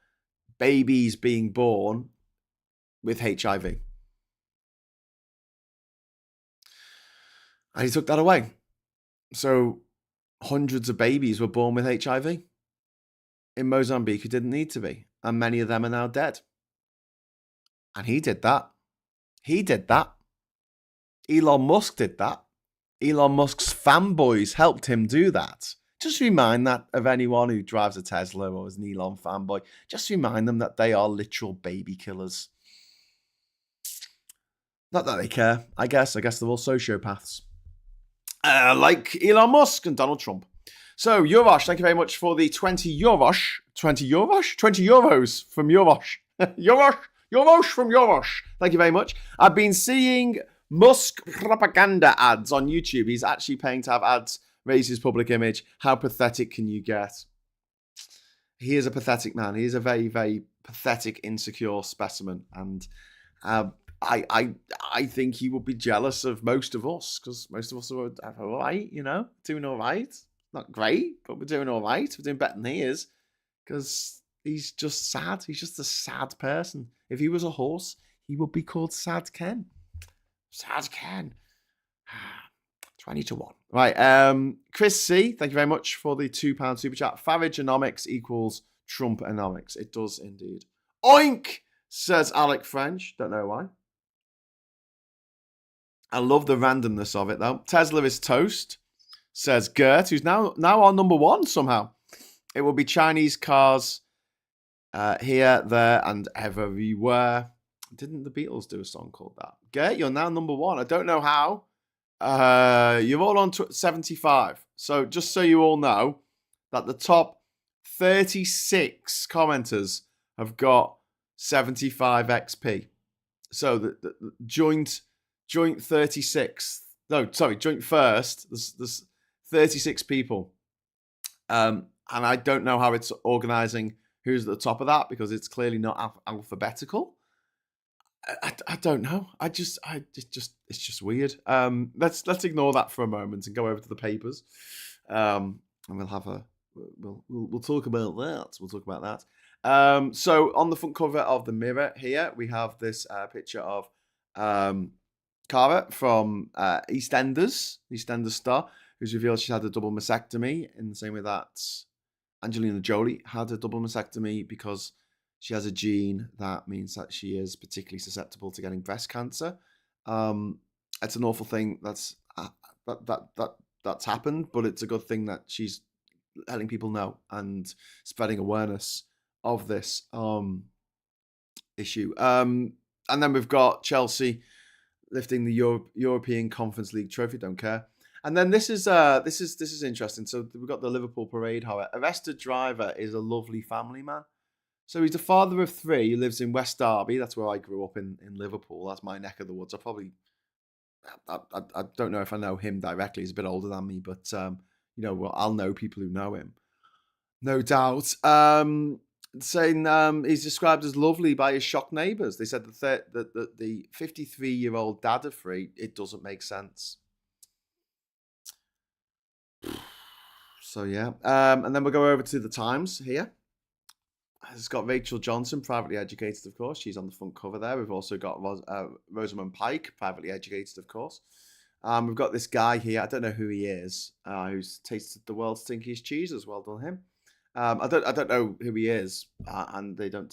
babies being born with HIV. And he took that away. So hundreds of babies were born with HIV in Mozambique who didn't need to be. And many of them are now dead. And he did that. Elon Musk did that. Elon Musk's fanboys helped him do that. Just remind that of anyone who drives a Tesla or is an Elon fanboy. Just remind them that they are literal baby killers. Not that they care, I guess. I guess they're all sociopaths. Like Elon Musk and Donald Trump. So, Yorosh, thank you very much for the 20 euros. 20 euros? 20 euros from Yorosh. Yorosh from Yorosh. Thank you very much. I've been seeing Musk propaganda ads on YouTube. He's actually paying to have ads raise his public image. How pathetic can you get? He is a pathetic man. He is a very, very pathetic, insecure specimen. And I think he would be jealous of most of us, because most of us are all right, doing all right. Not great, but we're doing all right. We're doing better than he is, because he's just sad. He's just a sad person. If he was a horse, he would be called Sad Ken. Sad Ken. 20-1. Right. Chris C, thank you very much for the £2 super chat. Farageonomics equals Trumponomics. It does indeed. Oink, says Alec French. Don't know why. I love the randomness of it, though. Tesla is toast, says Gert, who's now on number 1 somehow. It will be Chinese cars Here, there, and everywhere. Didn't the Beatles do a song called that? Okay, you're now number one. I don't know how. You're all on 75. So just so you all know that the top 36 commenters have got 75 XP. So the joint 36. No, sorry, joint first. There's 36 people. And I don't know how it's organizing who's at the top of that because it's clearly not alphabetical. I don't know. It's just weird. Let's ignore that for a moment and go over to the papers. And we'll have we'll talk about that. We'll talk about that. So on the front cover of the Mirror here, we have this picture of Cara from EastEnders star, who's revealed she had a double mastectomy in the same way that Angelina Jolie had a double mastectomy because she has a gene that means that she is particularly susceptible to getting breast cancer. It's an awful thing that's happened, but it's a good thing that she's letting people know and spreading awareness of this issue. And then we've got Chelsea lifting the European Conference League trophy. Don't care. And then this is interesting. So we've got the Liverpool parade. However, arrested driver is a lovely family man. So he's the father of three. He lives in West Derby. That's where I grew up in Liverpool. That's my neck of the woods. I don't know if I know him directly. He's a bit older than me, but I'll know people who know him, no doubt. Saying he's described as lovely by his shocked neighbours. They said that the 53-year-old dad of three, it doesn't make sense. So yeah, and then we'll go over to the Times here. It's got Rachel Johnson, privately educated, of course. She's on the front cover there. We've also got Rosamund Pike, privately educated, of course. We've got this guy here. I don't know who he is. Who's tasted the world's stinkiest cheeses. Well done, him. I don't know who he is, and they don't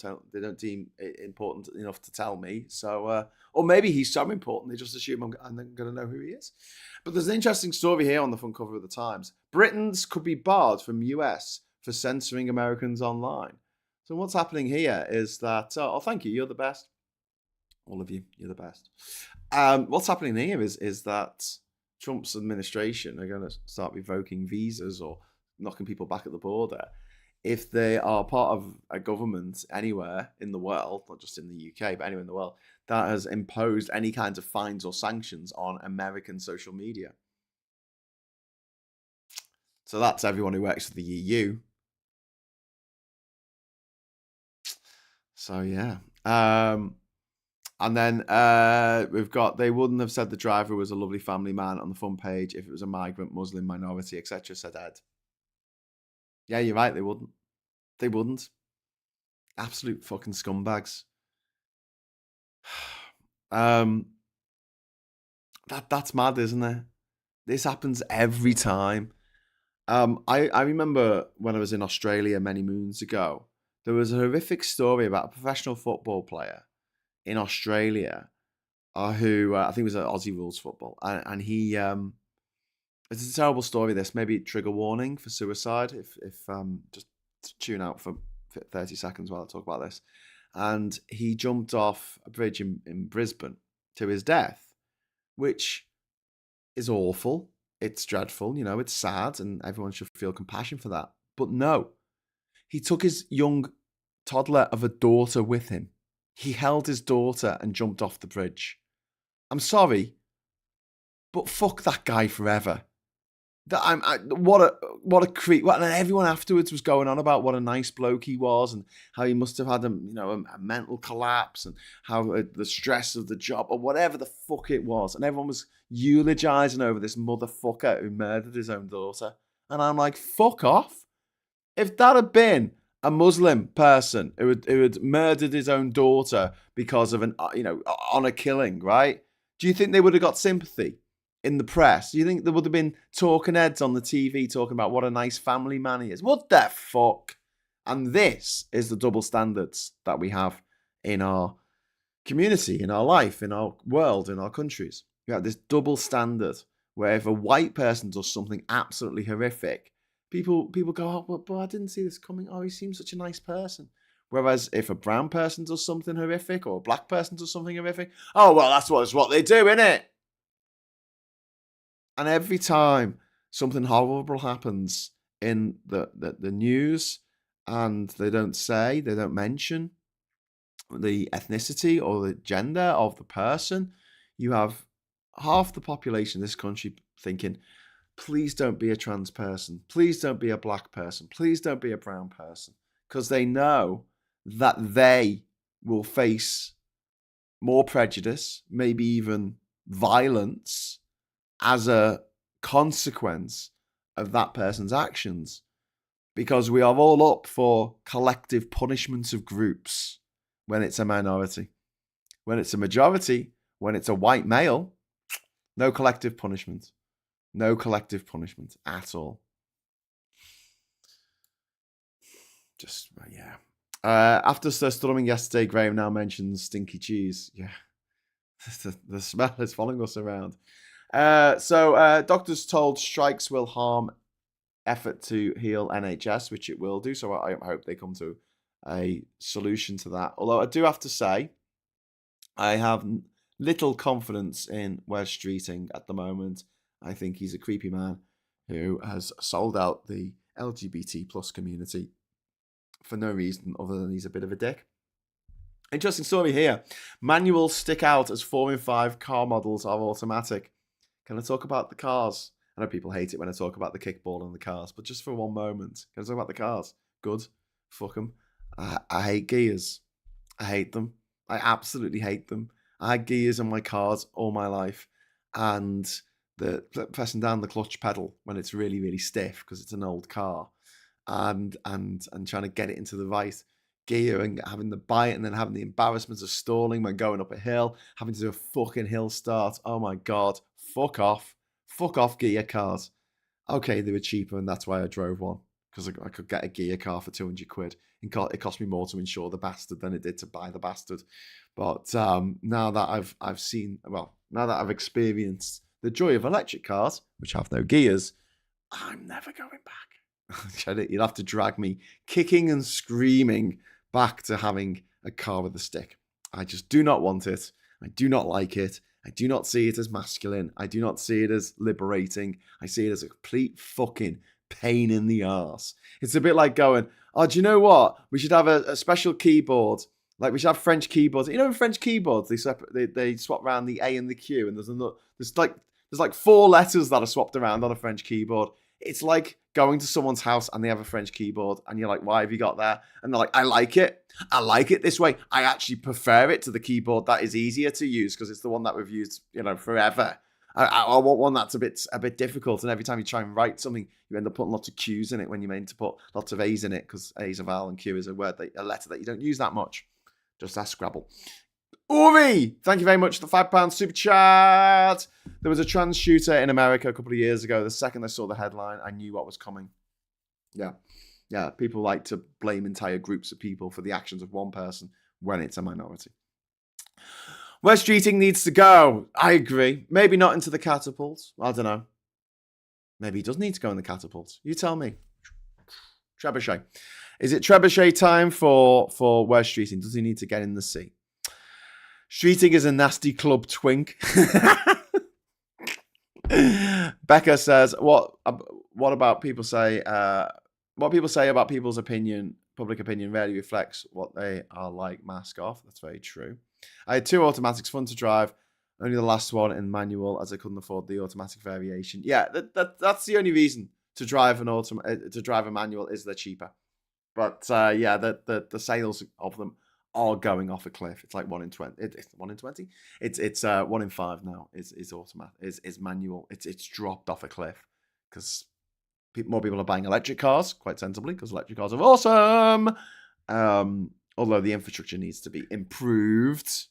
deem it important enough to tell me. So, or maybe he's so important they just assume I'm going to know who he is. But there's an interesting story here on the front cover of the Times. Britons could be barred from US for censoring Americans online. So what's happening here is that, thank you, you're the best. All of you, you're the best. What's happening here is that Trump's administration are going to start revoking visas or knocking people back at the border if they are part of a government anywhere in the world, not just in the UK, but anywhere in the world, that has imposed any kinds of fines or sanctions on American social media. So that's everyone who works for the EU. So yeah. And then we've got, they wouldn't have said the driver was a lovely family man on the front page if it was a migrant, Muslim, minority, etc., said Ed. Yeah, you're right, they wouldn't. They wouldn't. Absolute fucking scumbags. That's mad, isn't it? This happens every time. I remember when I was in Australia many moons ago, there was a horrific story about a professional football player in Australia who I think was at Aussie Rules Football. And he, it's a terrible story, this. Maybe trigger warning for suicide if just tune out for 30 seconds while I talk about this. And he jumped off a bridge in Brisbane to his death, which is awful. It's dreadful, it's sad, and everyone should feel compassion for that. But no, he took his young toddler of a daughter with him. He held his daughter and jumped off the bridge. I'm sorry, but fuck that guy forever. What a creep. And everyone afterwards was going on about what a nice bloke he was and how he must have had a mental collapse and how the stress of the job or whatever the fuck it was. And everyone was eulogizing over this motherfucker who murdered his own daughter. And I'm like, fuck off. If that had been a Muslim person who had murdered his own daughter because of an honor killing, right? Do you think they would have got sympathy in the press? Do you think there would have been talking heads on the TV talking about what a nice family man he is? What the fuck? And this is the double standards that we have in our community, in our life, in our world, in our countries. You have this double standard where if a white person does something absolutely horrific, people go, oh, but I didn't see this coming. Oh, he seems such a nice person. Whereas if a brown person does something horrific or a black person does something horrific, oh, well, that's what they do, innit? And every time something horrible happens in the news and they don't mention the ethnicity or the gender of the person, you have half the population of this country thinking, please don't be a trans person. Please don't be a black person. Please don't be a brown person. Because they know that they will face more prejudice, maybe even violence as a consequence of that person's actions. Because we are all up for collective punishments of groups when it's a minority. When it's a majority, when it's a white male, no collective punishment. No collective punishment at all. Just, yeah. After Sir Storming yesterday, Graham now mentions stinky cheese. Yeah. The smell is following us around. So doctors told strikes will harm effort to heal NHS, which it will do. So I hope they come to a solution to that. Although I do have to say, I have little confidence in Wes Streeting at the moment. I think he's a creepy man who has sold out the LGBT plus community for no reason other than he's a bit of a dick. Interesting story here. Manuals stick out as 4 in 5 car models are automatic. Can I talk about the cars? I know people hate it when I talk about the kickball and the cars, but just for one moment, can I talk about the cars? Good. Fuck them. I hate gears. I hate them. I absolutely hate them. I had gears in my cars all my life, and the pressing down the clutch pedal when it's really, really stiff because it's an old car, and trying to get it into the right gear and having the bite and then having the embarrassment of stalling when going up a hill, having to do a fucking hill start. Oh my God. Fuck off gear cars. Okay, they were cheaper and that's why I drove one, because I could get a gear car for 200 quid. It cost me more to insure the bastard than it did to buy the bastard. But now that I've experienced the joy of electric cars, which have no gears, I'm never going back. You'll have to drag me kicking and screaming back to having a car with a stick. I just do not want it. I do not like it. I do not see it as masculine. I do not see it as liberating. I see it as a complete fucking pain in the arse. It's a bit like going, oh, do you know what? We should have a special keyboard. Like we should have French keyboards. You know, in French keyboards, they swap around the A and the Q, and there's like 4 letters that are swapped around on a French keyboard. It's like going to someone's house and they have a French keyboard and you're like, why have you got that? And they're like, I like it. I like it this way. I actually prefer it to the keyboard that is easier to use because it's the one that we've used, forever. I want one that's a bit difficult. And every time you try and write something, you end up putting lots of Q's in it when you meant to put lots of A's in it because A is a vowel and Q is a letter that you don't use that much. Just ask Scrabble. Uri, thank you very much for the £5 super chat. There was a trans shooter in America a couple of years ago. The second I saw the headline, I knew what was coming. Yeah. People like to blame entire groups of people for the actions of one person when it's a minority. Wes Streeting needs to go. I agree. Maybe not into the catapults. I don't know. Maybe he does need to go in the catapults. You tell me. Trebuchet. Is it Trebuchet time for Wes Streeting? Does he need to get in the sea? Streeting is a nasty club twink. Becca says, what about people say? What people say about people's opinion, public opinion, rarely reflects what they are like. Mask off. That's very true. I had 2 automatics, fun to drive. Only the last one in manual, as I couldn't afford the automatic variation. Yeah, that's the only reason to drive a manual is they're cheaper. But the sales of them are going off a cliff. It's like 1 in 20. It's 1 in 20. It's 1 in 5 now. Is automatic. Is manual. It's dropped off a cliff because more people are buying electric cars, quite sensibly, because electric cars are awesome. Although the infrastructure needs to be improved.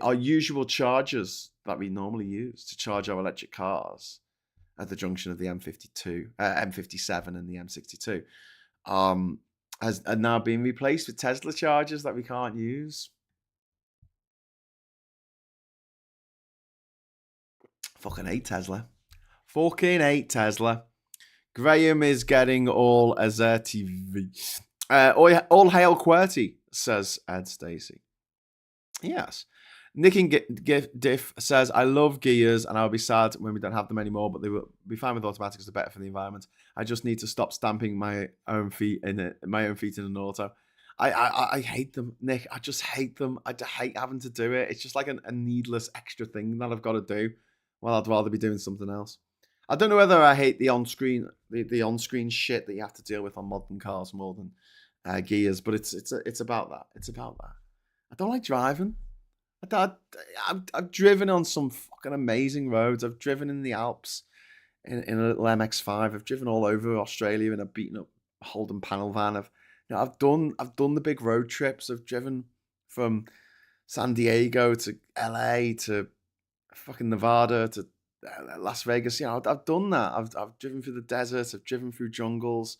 Our usual chargers that we normally use to charge our electric cars at the junction of the M57 and the M62 are now being replaced with Tesla chargers that we can't use. Fucking hate Tesla. Fucking hate Tesla. Graham is getting all assertive. All hail QWERTY, says Ed Stacey. Yes. Nicking Diff says, I love gears and I'll be sad when we don't have them anymore, but they will be fine with automatics. They're better for the environment. I just need to stop stamping my own feet in an auto. I hate them, Nick. I just hate them. I hate having to do it. It's just like a needless extra thing that I've got to do. Well, I'd rather be doing something else. I don't know whether I hate the on-screen shit that you have to deal with on modern cars more than gears, but it's about that. It's about that. I don't like driving. I've driven on some fucking amazing roads. I've driven in the Alps in a little MX-5. I've driven all over Australia in a beaten up Holden panel van. I've done the big road trips. I've driven from San Diego to LA to fucking Nevada to Las Vegas. I've done that. I've driven through the desert. I've driven through jungles.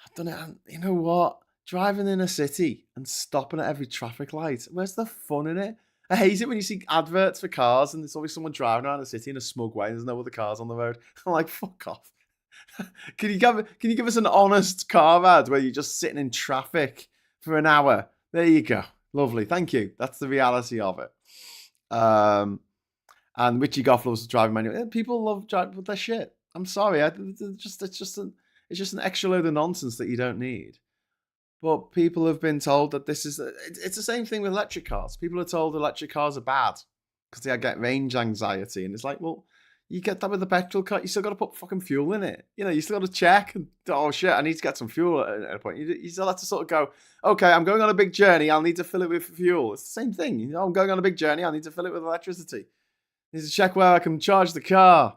I've done it. And you know what? Driving in a city and stopping at every traffic light. Where's the fun in it? I hate it when you see adverts for cars and there's always someone driving around the city in a smug way and there's no other cars on the road. I'm like, fuck off. Can you give us an honest car ad where you're just sitting in traffic for an hour? There you go. Lovely. Thank you. That's the reality of it. And Richie Goff loves driving manual. People love driving with their shit. I'm sorry. It's just an extra load of nonsense that you don't need. But people have been told that it's the same thing with electric cars. People are told electric cars are bad because they get range anxiety. And it's like, well, you get that with a petrol car. You still got to put fucking fuel in it. You still got to check. And, oh, shit, I need to get some fuel at a point. You still have to sort of go, okay, I'm going on a big journey. I'll need to fill it with fuel. It's the same thing. I'm going on a big journey. I need to fill it with electricity. I need to check where I can charge the car.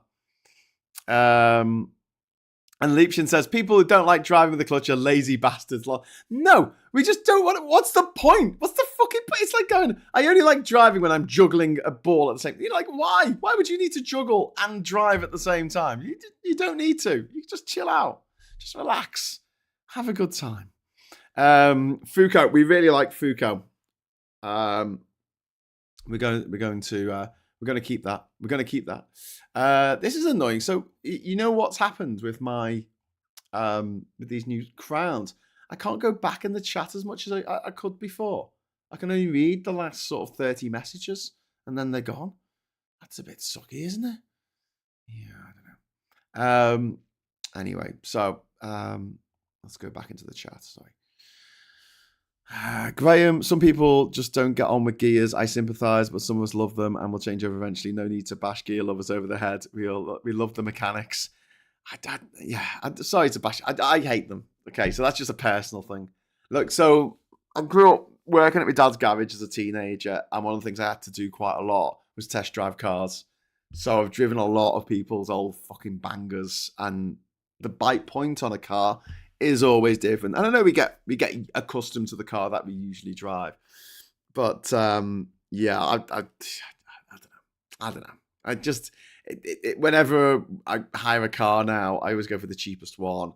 And Leipzig says, people who don't like driving with the clutch are lazy bastards. No, we just don't want it. What's the point? What's the fucking point? It's like going, I only like driving when I'm juggling a ball at the same time. You're like, why? Why would you need to juggle and drive at the same time? You don't need to. You just chill out. Just relax. Have a good time. Foucault, we really like Foucault. We're going to keep that. We're going to keep that. This is annoying. So you know what's happened with my with these new crowns? I can't go back in the chat as much as I could before. I can only read the last sort of 30 messages and then they're gone. That's a bit sucky, isn't it? Yeah, I don't know. Anyway, so let's go back into the chat. Sorry. Graham, some people just don't get on with gears. I sympathise, but some of us love them and will change over eventually. No need to bash gear lovers over the head. We love the mechanics. Sorry to bash. I hate them. Okay, so that's just a personal thing. Look, so I grew up working at my dad's garage as a teenager, and one of the things I had to do quite a lot was test drive cars. So I've driven a lot of people's old fucking bangers, and the bite point on a car is always different. And I know we get accustomed to the car that we usually drive, but I don't know. I just whenever I hire a car now, I always go for the cheapest one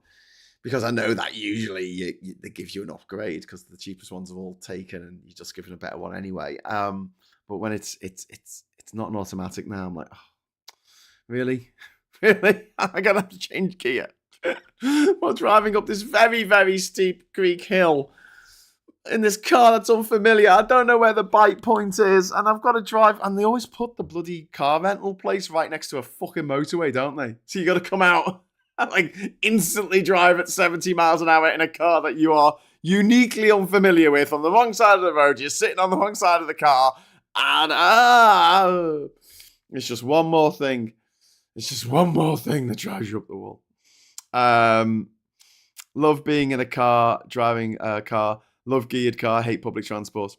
because I know that usually they give you an upgrade because the cheapest ones are all taken and you're just given a better one anyway. But when it's not an automatic now, I'm like, oh, really? I'm gonna have to change gear while driving up this very, very steep Greek hill in this car that's unfamiliar. I don't know where the bite point is, and I've got to drive. And they always put the bloody car rental place right next to a fucking motorway, don't they? So you got to come out and like instantly drive at 70 miles an hour in a car that you are uniquely unfamiliar with on the wrong side of the road. You're sitting on the wrong side of the car, and it's just one more thing. It's just one more thing that drives you up the wall. Love being in a car, driving a car. Love geared car, hate public transport.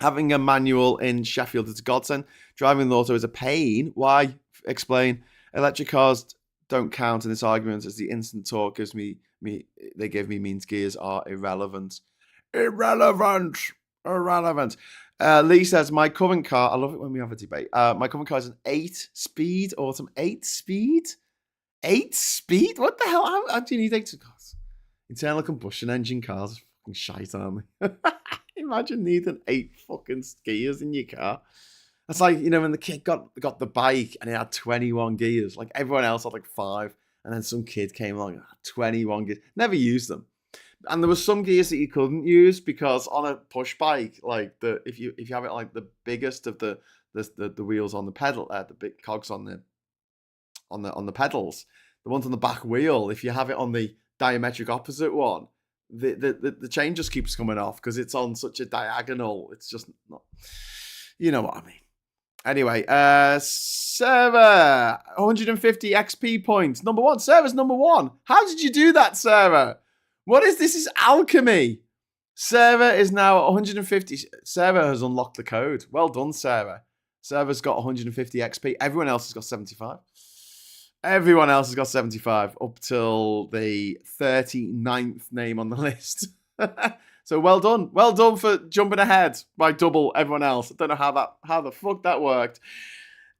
Having a manual in Sheffield is a godsend. Driving an auto is a pain. Why? Explain. Electric cars don't count in this argument as the instant torque they give me means gears are irrelevant. Irrelevant. Lee says, my current car, I love it when we have a debate. My current car is an 8-speed Autumn. 8-speed? 8-speed? What the hell? How do you need 8 cars? Internal combustion engine cars are fucking shite, aren't they? Imagine needing 8 fucking gears in your car. That's like, when the kid got the bike and it had 21 gears. Like everyone else had like 5. And then some kid came along, 21 gears. Never used them. And there was some gears that you couldn't use because on a push bike, like if you have it like the biggest of the wheels on the pedal, the big cogs on the pedals, the ones on the back wheel, if you have it on the diametric opposite one, the chain just keeps coming off because it's on such a diagonal. It's just not, you know what I mean. Anyway, Sarah, 150 XP points. Number 1. Sarah's number 1. How did you do that, Sarah? What is this? Is alchemy. Sarah is now 150. Sarah has unlocked the code. Well done, Sarah. Sarah's got 150 XP. Everyone else has got 75. Everyone else has got 75 up till the 39th name on the list. So well done. Well done for jumping ahead by double everyone else. I don't know how the fuck that worked.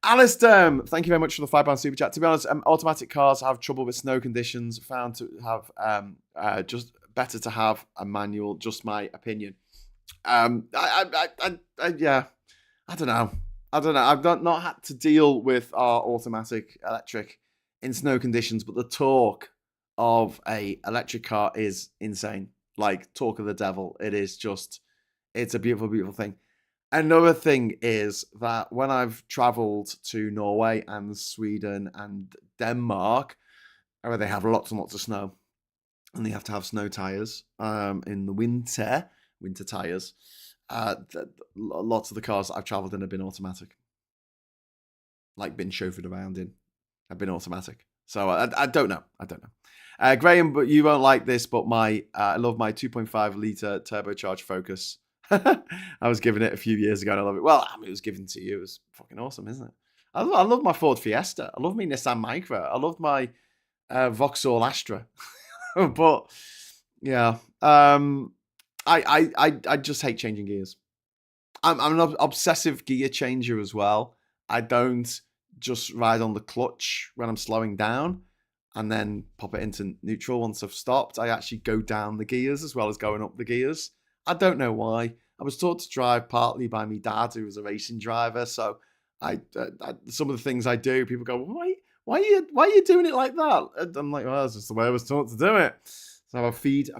Alistair, thank you very much for the £5 super chat. To be honest, automatic cars have trouble with snow conditions. Found to have just better to have a manual. Just my opinion. Yeah, I don't know. I've not had to deal with our automatic electric in snow conditions, but the torque of a electric car is insane. Like torque of the devil. It is just, it's a beautiful, beautiful thing. Another thing is that when I've traveled to Norway and Sweden and Denmark, where they have lots and lots of snow, and they have to have snow tires in the winter tires, lots of the cars that I've traveled in have been automatic. Like been chauffeured around in, have been automatic. So I don't know. Graham, but you won't like this, but I love my 2.5 litre turbocharged Focus. I was given it a few years ago and I love it. Well, I mean, it was given to you. It was fucking awesome, isn't it? I love my Ford Fiesta. I love my Nissan Micra. I love my Vauxhall Astra. But yeah, I just hate changing gears. I'm an obsessive gear changer as well. I don't just ride on the clutch when I'm slowing down and then pop it into neutral once I've stopped. I actually go down the gears as well as going up the gears. I don't know why. I was taught to drive partly by my dad, who was a racing driver. So I some of the things I do, people go, why are you doing it like that? And I'm like, well, that's just the way I was taught to do it. So I feed.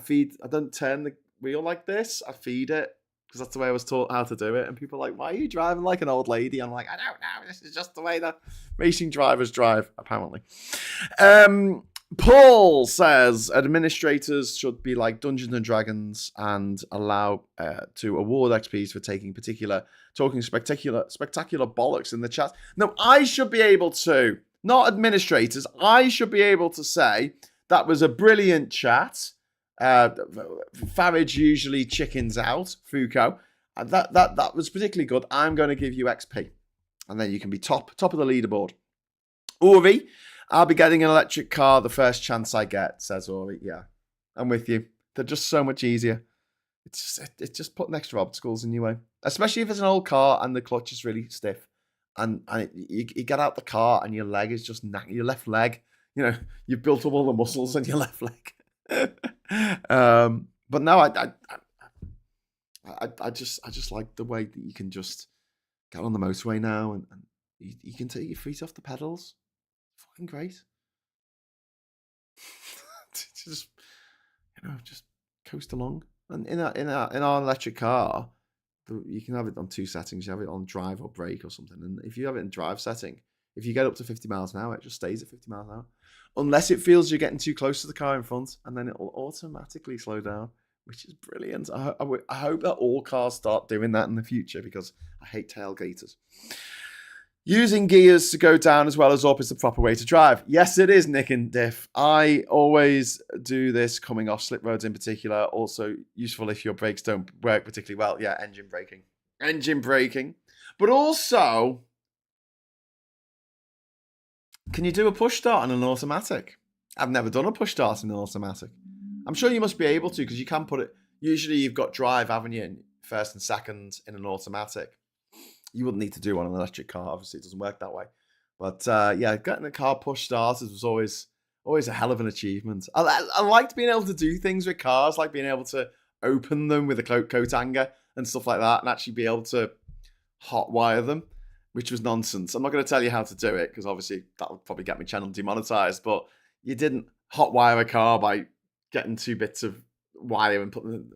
I don't turn the wheel like this. I feed it because that's the way I was taught how to do it. And people are like, why are you driving like an old lady? I'm like, I don't know. This is just the way that racing drivers drive, apparently. Paul says administrators should be like Dungeons and Dragons and allow to award XPs for talking spectacular bollocks in the chat. No, I should be able to, not administrators. I should be able to say that was a brilliant chat. Farage usually chickens out, Foucault. That was particularly good. I'm going to give you XP, and then you can be top of the leaderboard. Uri, I'll be getting an electric car the first chance I get, says Uri. Yeah, I'm with you. They're just so much easier. It's just putting extra obstacles in your way, especially if it's an old car and the clutch is really stiff, and you get out the car and your leg is just your left leg. You know, you've built up all the muscles in your left leg. But no, I just like the way that you can just get on the motorway now and you can take your feet off the pedals. Fucking great. Just coast along. And in our electric car, you can have it on 2 settings. You have it on drive or brake or something. And if you have it in drive setting, if you get up to 50 miles an hour, it just stays at 50 miles an hour. Unless it feels you're getting too close to the car in front, and then it will automatically slow down, which is brilliant. I hope that all cars start doing that in the future because I hate tailgaters. Using gears to go down as well as up is the proper way to drive. Yes, it is, Nick and Diff. I always do this coming off slip roads in particular. Also useful if your brakes don't work particularly well. Yeah, engine braking. But also, can you do a push start on an automatic? I've never done a push start in an automatic. I'm sure you must be able to because you can put it. Usually you've got drive, haven't you, in first and second in an automatic. You wouldn't need to do on an electric car. Obviously, it doesn't work that way. But yeah, getting the car push started was always a hell of an achievement. I liked being able to do things with cars, like being able to open them with a coat hanger and stuff like that, and actually be able to hotwire them, which was nonsense. I'm not going to tell you how to do it because obviously that would probably get my channel demonetized. But you didn't hotwire a car by getting 2 bits of why they were putting.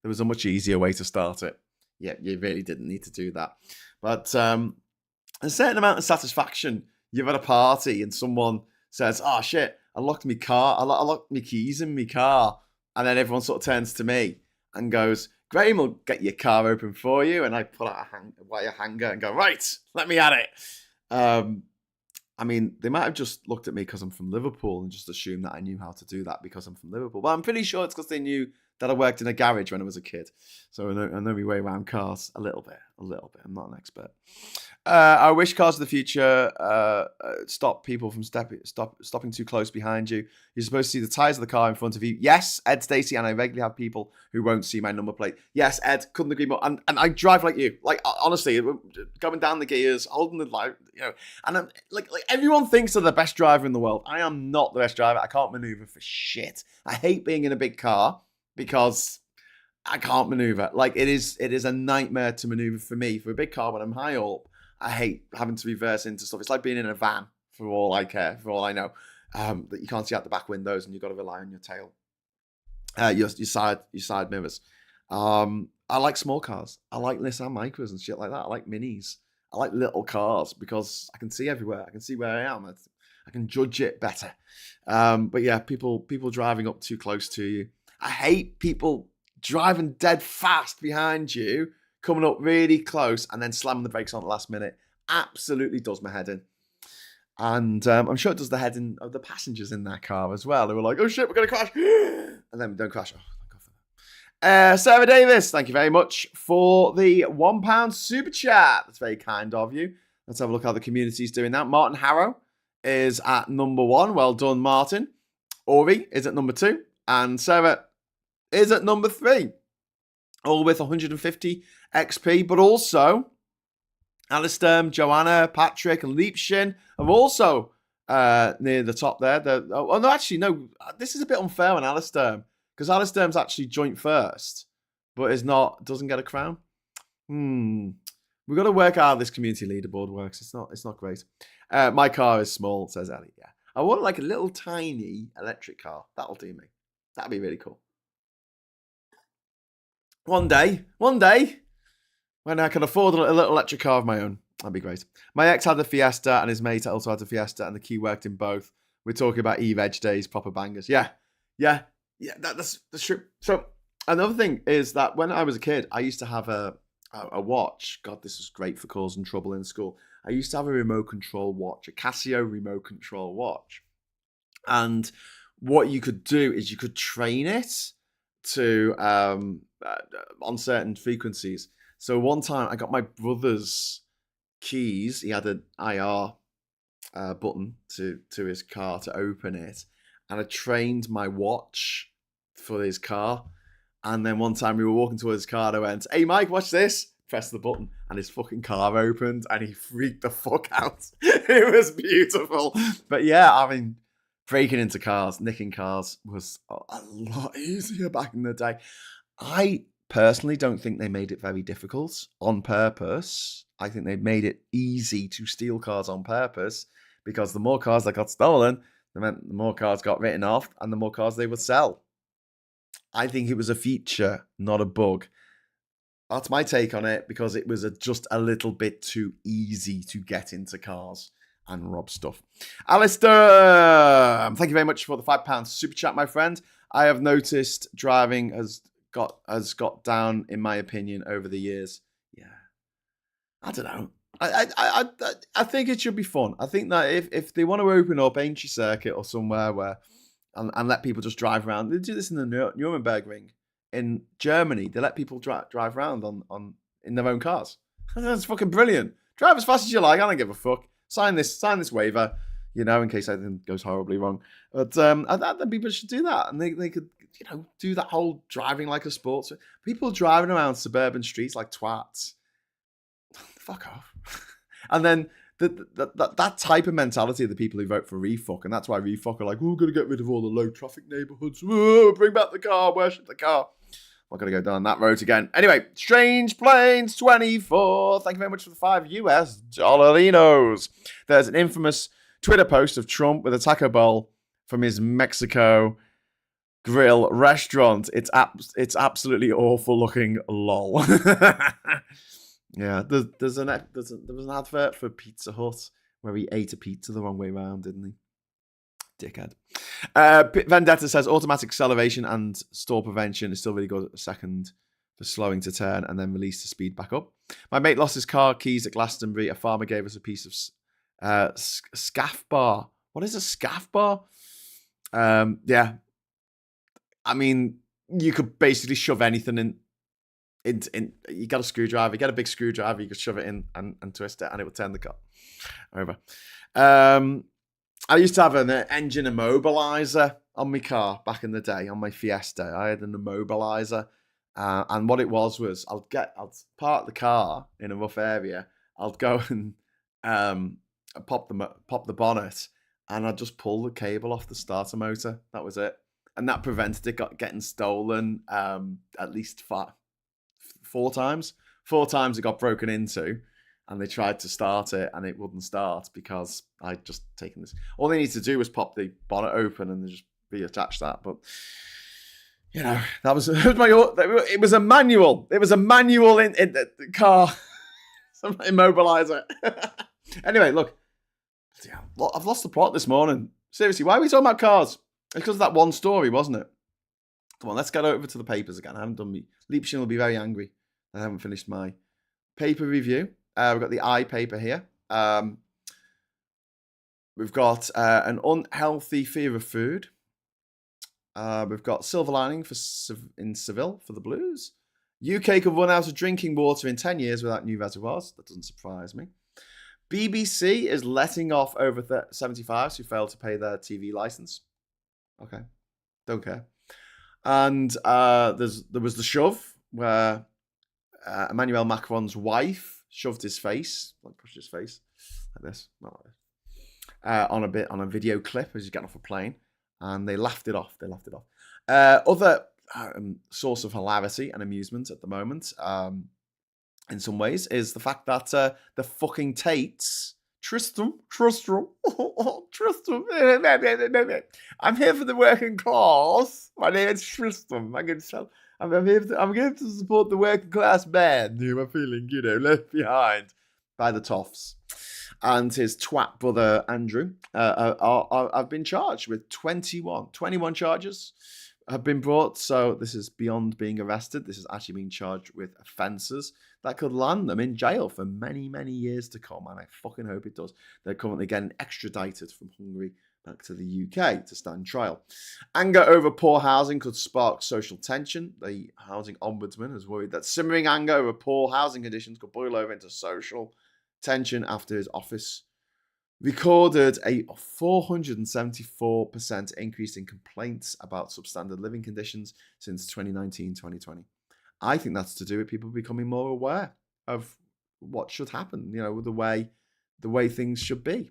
There was a much easier way to start it. Yeah, you really didn't need to do that. But a certain amount of satisfaction. You're at a party and someone says, "Oh shit, I locked my car. I locked my keys in my car," and then everyone sort of turns to me and goes, "Graham will get your car open for you." And I pull out a wire hanger and go, "Right, let me at it." I mean, they might have just looked at me because I'm from Liverpool and just assumed that I knew how to do that because I'm from Liverpool. But I'm pretty sure it's because they knew that I worked in a garage when I was a kid. So I know my way around cars a little bit. I'm not an expert. I wish cars of the future stop people from stopping too close behind you. You're supposed to see the tyres of the car in front of you. Yes, Ed Stacey, and I regularly have people who won't see my number plate. Yes, Ed, couldn't agree more. And I drive like you. Like, honestly, going down the gears, holding the light, and I'm like everyone thinks they're the best driver in the world. I am not the best driver. I can't maneuver for shit. I hate being in a big car because I can't maneuver. Like, it is a nightmare to maneuver for me. For a big car, when I'm high up, I hate having to reverse into stuff. It's like being in a van, for all I care, for all I know. That you can't see out the back windows and you've got to rely on your tail, your side mirrors. I like small cars. I like Nissan Micras and shit like that. I like minis. I like little cars because I can see everywhere. I can see where I am. I can judge it better. But yeah, people driving up too close to you. I hate people driving dead fast behind you, coming up really close and then slamming the brakes on at the last minute. Absolutely does my head in. And I'm sure it does the head in of the passengers in that car as well. They were like, "Oh shit, we're going to crash." And then we don't crash. Oh, thank God for that. Sarah Davis, thank you very much for the £1 super chat. That's very kind of you. Let's have a look how the community's doing that. Martin Harrow is at number 1. Well done, Martin. Ori is at number 2. And Sarah is at number 3. All with 150 XP. But also, Alistair, Joanna, Patrick, and Leapshin are also near the top there. No, this is a bit unfair on Alistair, because Alistair's actually joint first, but doesn't get a crown. We've got to work out how this community leaderboard works. It's not great. My car is small, says Ellie. Yeah, I want like a little tiny electric car. That'll do me. That'd be really cool. One day, when I can afford a little electric car of my own, that'd be great. My ex had a Fiesta and his mate also had a Fiesta, and the key worked in both. We're talking about e-veg days, proper bangers. Yeah, that's true. So another thing is that when I was a kid, I used to have a watch. God, this was great for causing trouble in school. I used to have a remote control watch, a Casio remote control watch. And what you could do is you could train it to on certain frequencies. So one time I got my brother's keys. He had an IR button to his car to open it, and I trained my watch for his car. And then one time we were walking towards his car and I went, "Hey Mike, watch this." Pressed the button and his fucking car opened and he freaked the fuck out. It was beautiful. But yeah, I mean, breaking into cars, nicking cars was a lot easier back in the day. I personally don't think they made it very difficult on purpose. I think they made it easy to steal cars on purpose, because the more cars that got stolen, the more cars got written off and the more cars they would sell. I think it was a feature, not a bug. That's my take on it, because it was just a little bit too easy to get into cars and rob stuff. Alistair, thank you very much for the £5 super chat, my friend. I have noticed driving has got down, in my opinion, over the years. Yeah, I don't know. I think it should be fun. I think that if they want to open up Aintree Circuit or somewhere where and let people just drive around, they do this in the Nuremberg Ring in Germany. They let people drive around on in their own cars. That's fucking brilliant. Drive as fast as you like. I don't give a fuck. Sign this waiver, in case anything goes horribly wrong. But I think people should do that, and they could, do that whole driving like a sport. People driving around suburban streets like twats. Fuck off. And then that type of mentality of the people who vote for refuck, and that's why refuck are like, we're going to get rid of all the low traffic neighborhoods. Bring back the car. Worship the car. I'm not going to go down that road again. Anyway, Strange Plains 24. Thank you very much for the $5 US dollarinos. There's an infamous Twitter post of Trump with a taco bowl from his Mexico grill restaurant. It's absolutely awful looking. Lol. Yeah, there was an advert for Pizza Hut where he ate a pizza the wrong way around, didn't he? Dickhead. Vendetta says automatic acceleration and stall prevention is still really good. Second for slowing to turn and then release the speed back up. My mate lost his car keys at Glastonbury. A farmer gave us a piece of scaff bar. What is a scaff bar? Yeah. I mean, you could basically shove anything in. You got a screwdriver, you get a big screwdriver, you could shove it in and twist it, and it will turn the car over. I used to have an engine immobilizer on my car back in the day, on my Fiesta. I had an immobilizer, and what it was I'd park the car in a rough area. I'd go and pop the bonnet, and I'd just pull the cable off the starter motor. That was it, and that prevented it getting stolen at least 4 times. 4 times it got broken into, and they tried to start it, and it wouldn't start because I'd just taken this. All they needed to do was pop the bonnet open and just reattach that. But you know, it was a manual. It was a manual in the car. Some immobilizer. Anyway, look, I've lost the plot this morning. Seriously, why are we talking about cars? It's because of that one story, wasn't it? Come on, let's get over to the papers again. I haven't done me. Leapshin will be very angry. I haven't finished my paper review. We've got the I paper here. We've got an unhealthy fear of food. We've got silver lining in Seville for the Blues. UK could run out of drinking water in 10 years without new reservoirs. That doesn't surprise me. BBC is letting off over 75s who failed to pay their TV license. Okay, don't care. And there was the shove where Emmanuel Macron's wife shoved his face, pushed his face like this, not like this, on a video clip as he's getting off a plane, and they laughed it off. Other source of hilarity and amusement at the moment, in some ways, is the fact that the fucking Tates. Tristram. I'm here for the working class. My name is Tristram. I'm here to support the working class man who are feeling, left behind by the toffs. And his twat brother Andrew have been charged with 21 charges have been brought. So this is beyond being arrested. This is actually being charged with offences that could land them in jail for many, many years to come. And I fucking hope it does. They're currently getting extradited from Hungary back to the UK to stand trial. Anger over poor housing could spark social tension. The housing ombudsman has worried that simmering anger over poor housing conditions could boil over into social tension after his office recorded a 474% increase in complaints about substandard living conditions since 2019-2020. I think that's to do with people becoming more aware of what should happen, the way things should be.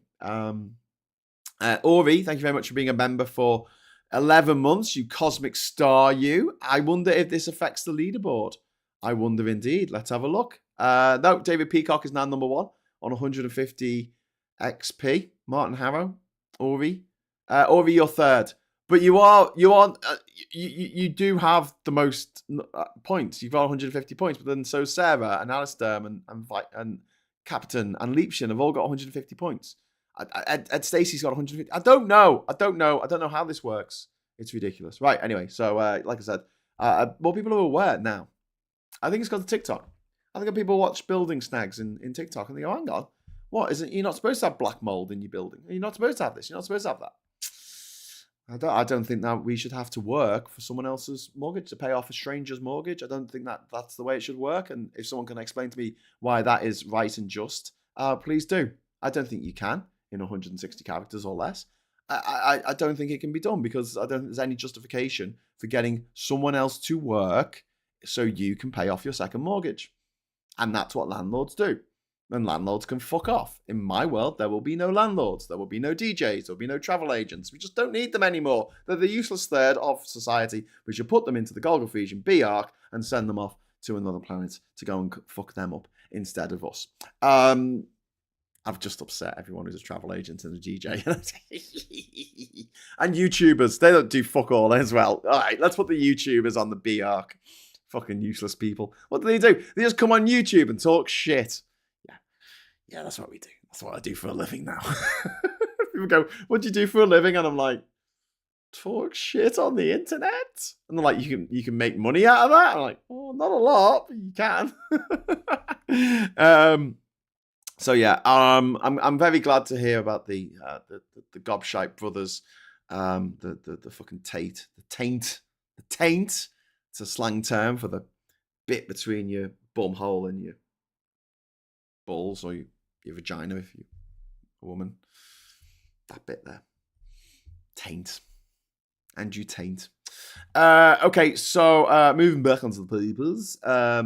Ori, thank you very much for being a member for 11 months, you cosmic star, you. I wonder if this affects the leaderboard. I wonder indeed. Let's have a look. No, David Peacock is now number 1 on 150 XP. Martin Harrow, Ori, you're third, but you do have the most points. You've got 150 points, but then so Sarah and Alistair and Captain and Leapshin have all got 150 points. Ed Stacey's got 150. I don't know how this works. It's ridiculous. Right. Anyway, so like I said, more people are aware now. I think it's got to TikTok. I think people watch building snags in TikTok and they go, hang on, what is it? You're not supposed to have black mold in your building. You're not supposed to have this. You're not supposed to have that. I don't think that we should have to work for someone else's mortgage to pay off a stranger's mortgage. I don't think that's the way it should work. And if someone can explain to me why that is right and just, please do. I don't think you can in 160 characters or less. I don't think it can be done because I don't think there's any justification for getting someone else to work so you can pay off your second mortgage. And that's what landlords do. And landlords can fuck off. In my world, there will be no landlords. There will be no DJs. There will be no travel agents. We just don't need them anymore. They're the useless third of society. We should put them into the Golgophaesian B-arc and send them off to another planet to go and fuck them up instead of us. I I've just upset everyone who's a travel agent and a DJ. And YouTubers, they don't do fuck all as well. All right, let's put the YouTubers on the B arc. Fucking useless people. What do? They just come on YouTube and talk shit. Yeah, that's what we do. That's what I do for a living now. People go, what do you do for a living? And I'm like, talk shit on the internet. And they're like, you can make money out of that? I'm like, oh, not a lot, but you can. So yeah, I'm very glad to hear about the Gobshite brothers, the fucking taint. It's a slang term for the bit between your bum hole and your balls, or your vagina if you're a woman. That bit there, taint, and you taint. Okay, so moving back onto the papers. 4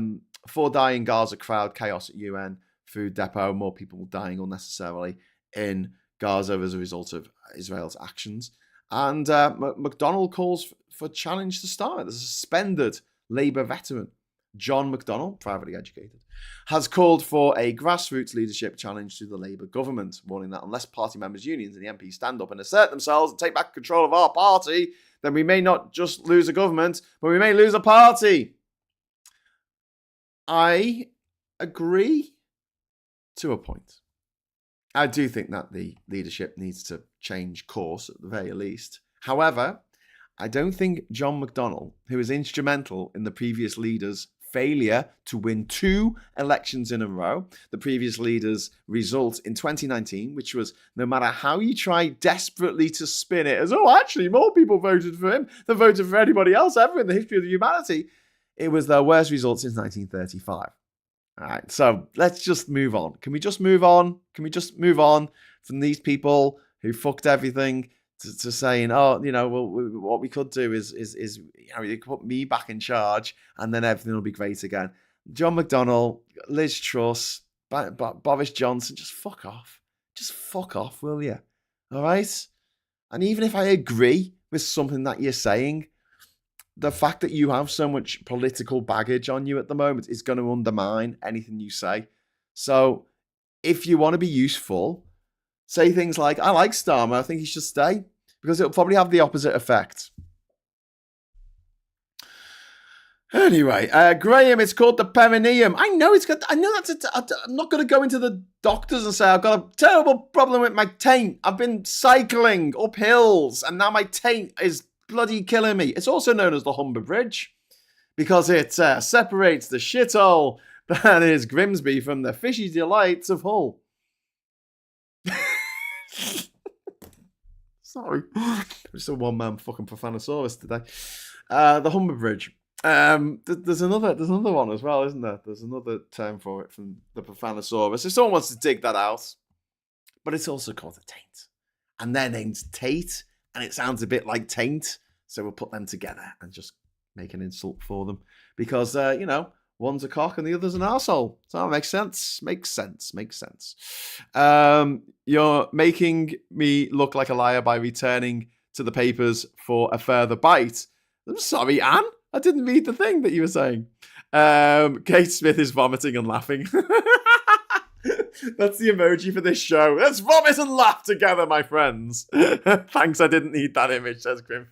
dying Gaza crowd, chaos at UN. Food depot, more people dying unnecessarily in Gaza as a result of Israel's actions. And McDonnell calls for challenge to start. The suspended Labour veteran, John McDonnell, privately educated, has called for a grassroots leadership challenge to the Labour government, warning that unless party members, unions and the MPs stand up and assert themselves and take back control of our party, then we may not just lose a government, but we may lose a party. I agree. To a point. I do think that the leadership needs to change course at the very least. However, I don't think John McDonnell, who was instrumental in the previous leader's failure to win 2 elections in a row, the previous leader's result in 2019, which was, no matter how you try desperately to spin it as, oh, actually, more people voted for him than voted for anybody else ever in the history of humanity, it was their worst result since 1935. All right, so let's just move on. Can we just move on? Can we just move on from these people who fucked everything to saying, oh, well, what we could do is you could put me back in charge and then everything will be great again. John McDonnell, Liz Truss, Boris Johnson, just fuck off. Just fuck off, will you? All right? And even if I agree with something that you're saying, the fact that you have so much political baggage on you at the moment is going to undermine anything you say. So if you want to be useful, say things like, I like Starmer, I think he should stay, because it'll probably have the opposite effect. Anyway, Graham, it's called the perineum. I know I'm not going to go into the doctors and say I've got a terrible problem with my taint. I've been cycling up hills and now my taint is bloody killing me. It's also known as the Humber Bridge because it separates the shithole that is Grimsby from the fishy delights of Hull. Sorry. I'm just a one-man fucking Profanosaurus today. The Humber Bridge. There's another one as well, isn't there? There's another term for it from the Profanosaurus. If someone wants to dig that out. But it's also called a taint. And their name's Tate. And it sounds a bit like taint, so we'll put them together and just make an insult for them. Because, one's a cock and the other's an arsehole. So that makes sense. Makes sense. You're making me look like a liar by returning to the papers for a further bite. I'm sorry, Anne. I didn't read the thing that you were saying. Kate Smith is vomiting and laughing. That's the emoji for this show. Let's vomit and laugh together, my friends. Thanks, I didn't need that image, says Grim.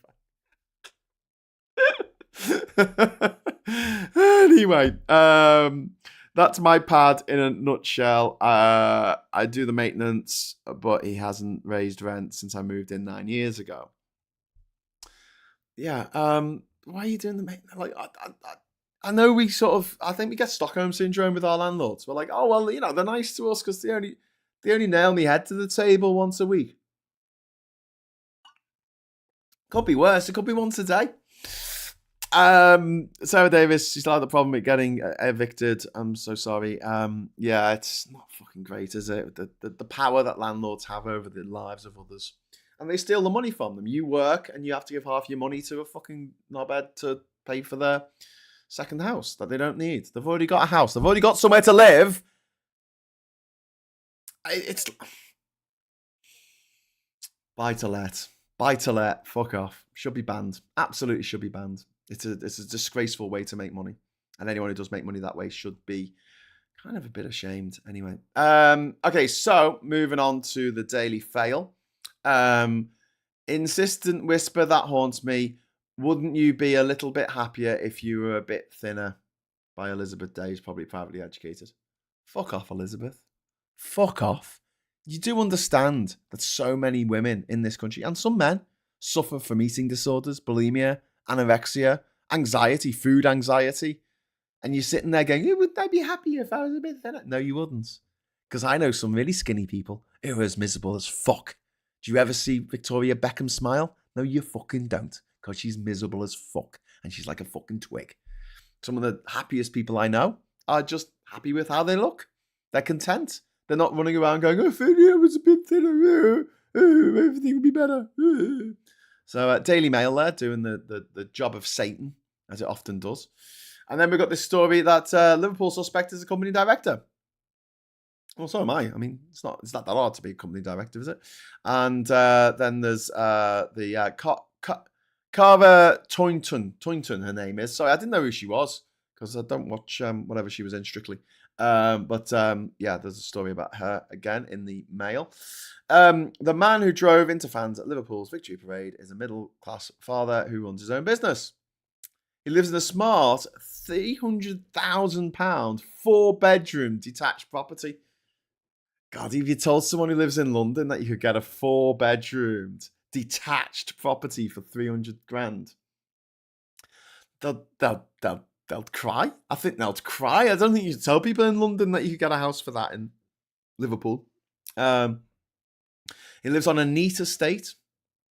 Anyway, that's my pad in a nutshell. I do the maintenance, but he hasn't raised rent since I moved in 9 years ago. Yeah, why are you doing the maintenance? Like, I know I think we get Stockholm syndrome with our landlords. We're like, oh, well, they're nice to us because they only nail me head to the table once a week. Could be worse. It could be once a day. Sarah Davis, she's had the problem with getting evicted. I'm so sorry. Yeah, it's not fucking great, is it? The power that landlords have over the lives of others. And they steal the money from them. You work and you have to give half your money to a fucking knobhead to pay for their second house that they don't need. They've already got a house. They've already got somewhere to live. It's buy-to-let. Buy-to-let. Fuck off. Should be banned. Absolutely should be banned. It's a disgraceful way to make money. And anyone who does make money that way should be Kind of a bit ashamed anyway. Okay, so moving on to the Daily Fail. Insistent whisper that haunts me. Wouldn't you be a little bit happier if you were a bit thinner? By Elizabeth Day, who's probably privately educated. Fuck off, Elizabeth. Fuck off. You do understand that so many women in this country, and some men, suffer from eating disorders, bulimia, anorexia, anxiety, food anxiety. And you're sitting there going, would I be happier if I was a bit thinner? No, you wouldn't. Because I know some really skinny people who are as miserable as fuck. Do you ever see Victoria Beckham smile? No, you fucking don't. Because she's miserable as fuck. And she's like a fucking twig. Some of the happiest people I know are just happy with how they look. They're content. They're not running around going, if I was a bit thinner, everything would be better. So Daily Mail there doing the job of Satan, as it often does. And then we've got this story that Liverpool suspect is a company director. Well, so am I. I mean, it's not that hard to be a company director, is it? And then there's Cara Toynton, her name is. Sorry, I didn't know who she was because I don't watch whatever she was in Strictly. But there's a story about her again in the Mail. The man who drove into fans at Liverpool's victory parade is a middle-class father who runs his own business. He lives in a smart £300,000, 4-bedroom detached property. God, if you told someone who lives in London that you could get a 4-bedroomed detached property for 300 grand, they'll cry. I think they'll cry. I don't think you should tell people in London that you could get a house for that in Liverpool. He lives on a neat estate.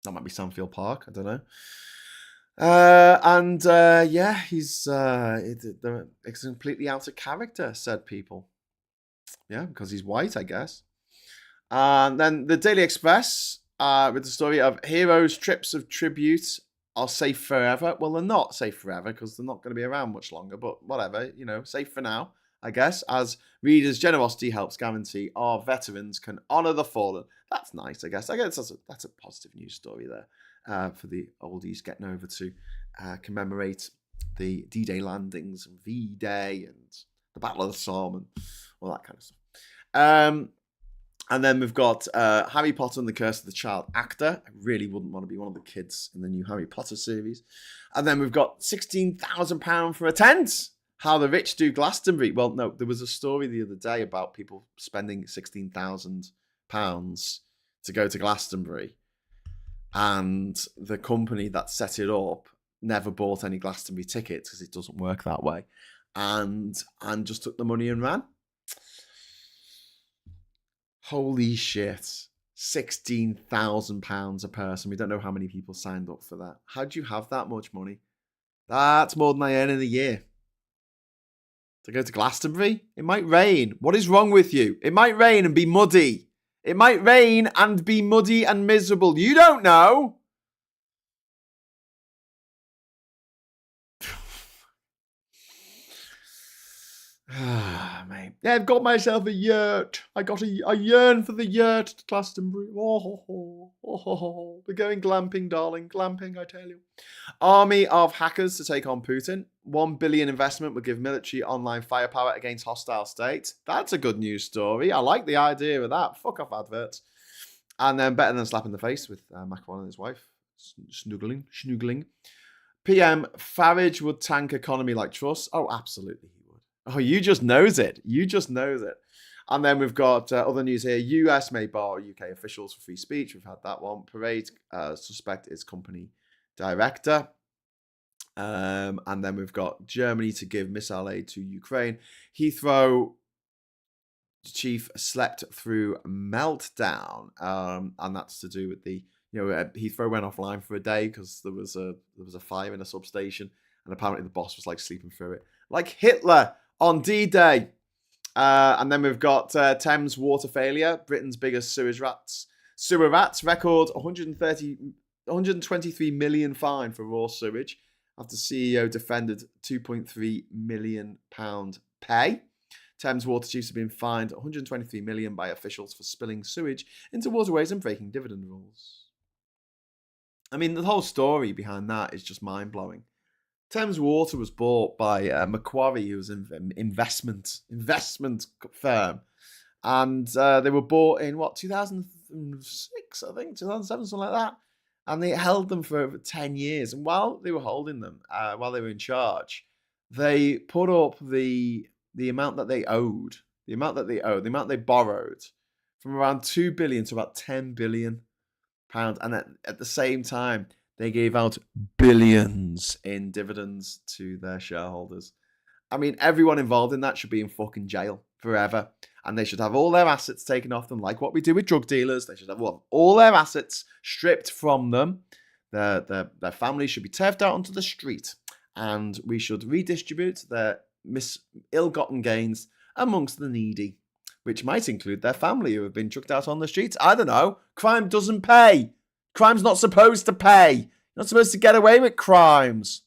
That might be Sandfield Park. I don't know. He's it's completely out of character, said people. Yeah, because he's white, I guess. And then the Daily Express with the story of heroes' trips of tribute are safe forever. Well, they're not safe forever because they're not going to be around much longer, but whatever, safe for now, I guess, as readers' generosity helps guarantee our veterans can honour the fallen. That's nice, I guess. I guess that's a positive news story there. For the oldies getting over to commemorate the D-Day landings and V-Day and the Battle of the Somme and all that kind of stuff. And then we've got Harry Potter and the Curse of the Child Actor. I really wouldn't want to be one of the kids in the new Harry Potter series. And then we've got £16,000 for a tent. How the rich do Glastonbury. Well, no, there was a story the other day about people spending £16,000 to go to Glastonbury. And the company that set it up never bought any Glastonbury tickets because it doesn't work that way. And just took the money and ran. Holy shit. £16,000 a person. We don't know how many people signed up for that. How do you have that much money? That's more than I earn in a year. To go to Glastonbury? It might rain. What is wrong with you? It might rain and be muddy. It might rain and be muddy and miserable. You don't know. Mate. Yeah, I've got myself a yurt. I yearn for the yurt at Glastonbury. We're going glamping, darling. Glamping, I tell you. Army of hackers to take on Putin. 1 billion investment will give military online firepower against hostile states. That's a good news story. I like the idea of that. Fuck off adverts. And then better than slap in the face with Macron and his wife. Snoogling. PM Farage would tank economy like Truss. Oh, absolutely he would. Oh, you just knows it. And then we've got other news here. US may bar UK officials for free speech. We've had that one. Parade suspect is company director. And then we've got Germany to give missile aid to Ukraine. Heathrow chief slept through meltdown. And that's to do with the, Heathrow went offline for a day because there was a fire in a substation. And apparently the boss was like sleeping through it. Like Hitler on D-Day. And then we've got Thames water failure, Britain's biggest sewer rats record 123 million fine for raw sewage after CEO defended £2.3 million pay. Thames water chiefs have been fined 123 million by officials for spilling sewage into waterways and breaking dividend rules. I mean, the whole story behind that is just mind-blowing. Thames Water was bought by Macquarie, who was an investment firm, and they were bought in 2006, I think, 2007, something like that. And they held them for over 10 years. And while they were holding them, while they were in charge, they put up the amount that they owed, the amount they borrowed, from around 2 billion to about 10 billion pounds. And at the same time, they gave out billions in dividends to their shareholders. I mean, everyone involved in that should be in fucking jail forever. And they should have all their assets taken off them, like what we do with drug dealers. They should have all their assets stripped from them. Their families should be turfed out onto the street. And we should redistribute their ill-gotten gains amongst the needy, which might include their family who have been chucked out on the streets. I don't know. Crime doesn't pay. Crime's not supposed to pay. You're not supposed to get away with crimes.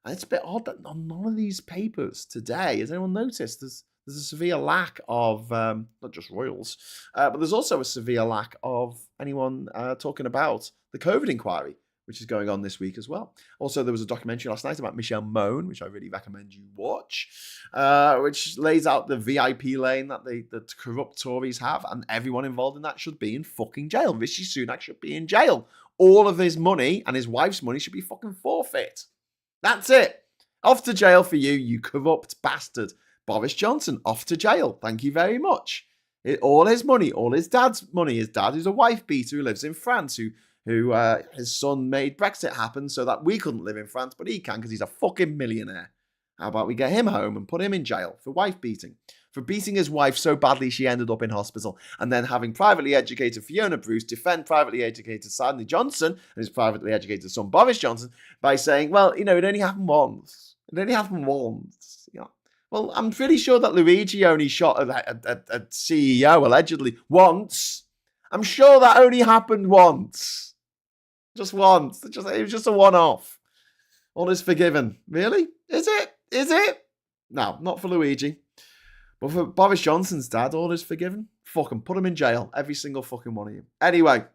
And it's a bit odd that on none of these papers today, has anyone noticed, there's a severe lack of, not just royals, but there's also a severe lack of anyone talking about the COVID inquiry, which is going on this week as well. Also, there was a documentary last night about Michelle Mone, which I really recommend you watch, which lays out the VIP lane that the corrupt Tories have, and everyone involved in that should be in fucking jail. Rishi Sunak should be in jail. All of his money and his wife's money should be fucking forfeit. That's it. Off to jail for you, you corrupt bastard. Boris Johnson, off to jail. Thank you very much. All his money, all his dad's money. His dad, who's a wife beater who lives in France, who his son made Brexit happen so that we couldn't live in France, but he can because he's a fucking millionaire. How about we get him home and put him in jail for wife beating? For beating his wife so badly she ended up in hospital, and then having privately educated Fiona Bruce defend privately educated Sandy Johnson and his privately educated son Boris Johnson by saying, well, it only happened once. It only happened once. Well, I'm pretty sure that Luigi only shot a CEO allegedly once. I'm sure that only happened once. Just once. It was just a one-off. All is forgiven. Really? Is it? Is it? No, not for Luigi. But for Boris Johnson's dad, all is forgiven. Fuck him. Put him in jail. Every single fucking one of you. Anyway,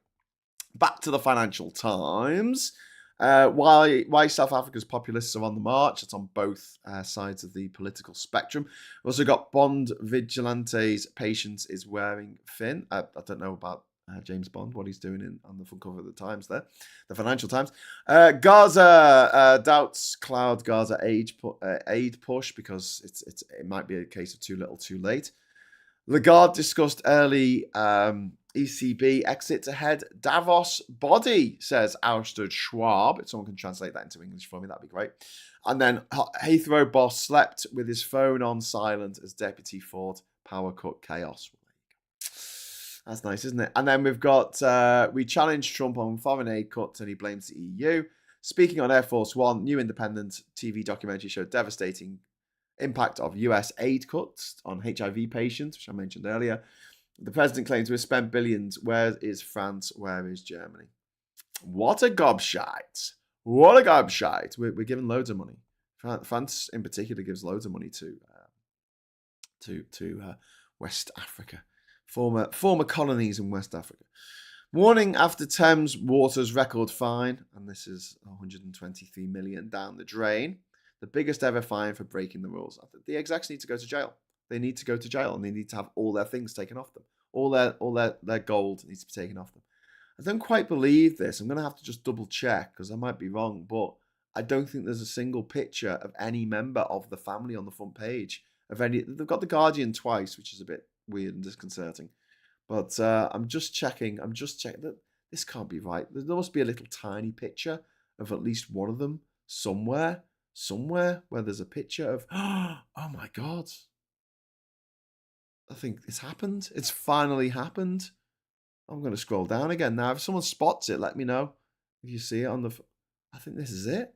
back to the Financial Times. Why South Africa's populists are on the march. It's on both sides of the political spectrum. We've also got Bond vigilantes. Patience is wearing thin. I don't know about James Bond, what he's doing on the front cover of the Times there, the Financial Times. Gaza doubts Cloud Gaza aid push because it might be a case of too little, too late. Lagarde discussed early ECB exit to head Davos body, says ousted Schwab. If someone can translate that into English for me, that'd be great. And then Heathrow boss slept with his phone on silent as deputy fought power cut chaos. That's nice, isn't it? And then we've got, we challenged Trump on foreign aid cuts and he blames the EU. Speaking on Air Force One, new independent TV documentary showed devastating impact of US aid cuts on HIV patients, which I mentioned earlier. The president claims to have spent billions. Where is France? Where is Germany? What a gobshite. What a gobshite. We're giving loads of money. France in particular gives loads of money to West Africa. Former colonies in West Africa. Warning after Thames Water's record fine, and this is 123 million down the drain. The biggest ever fine for breaking the rules. The execs need to go to jail. They need to go to jail and they need to have all their things taken off them. All their gold needs to be taken off them. I don't quite believe this. I'm going to have to just double check because I might be wrong, but I don't think there's a single picture of any member of the family on the front page of any. They've got the Guardian twice, which is a bit weird and disconcerting. But I'm just checking that this can't be right. There must be a little tiny picture of at least one of them somewhere where there's a picture of, oh my God. I think it's happened. It's finally happened. I'm going to scroll down again now. If someone spots it, let me know. If you see it on the... I think this is it.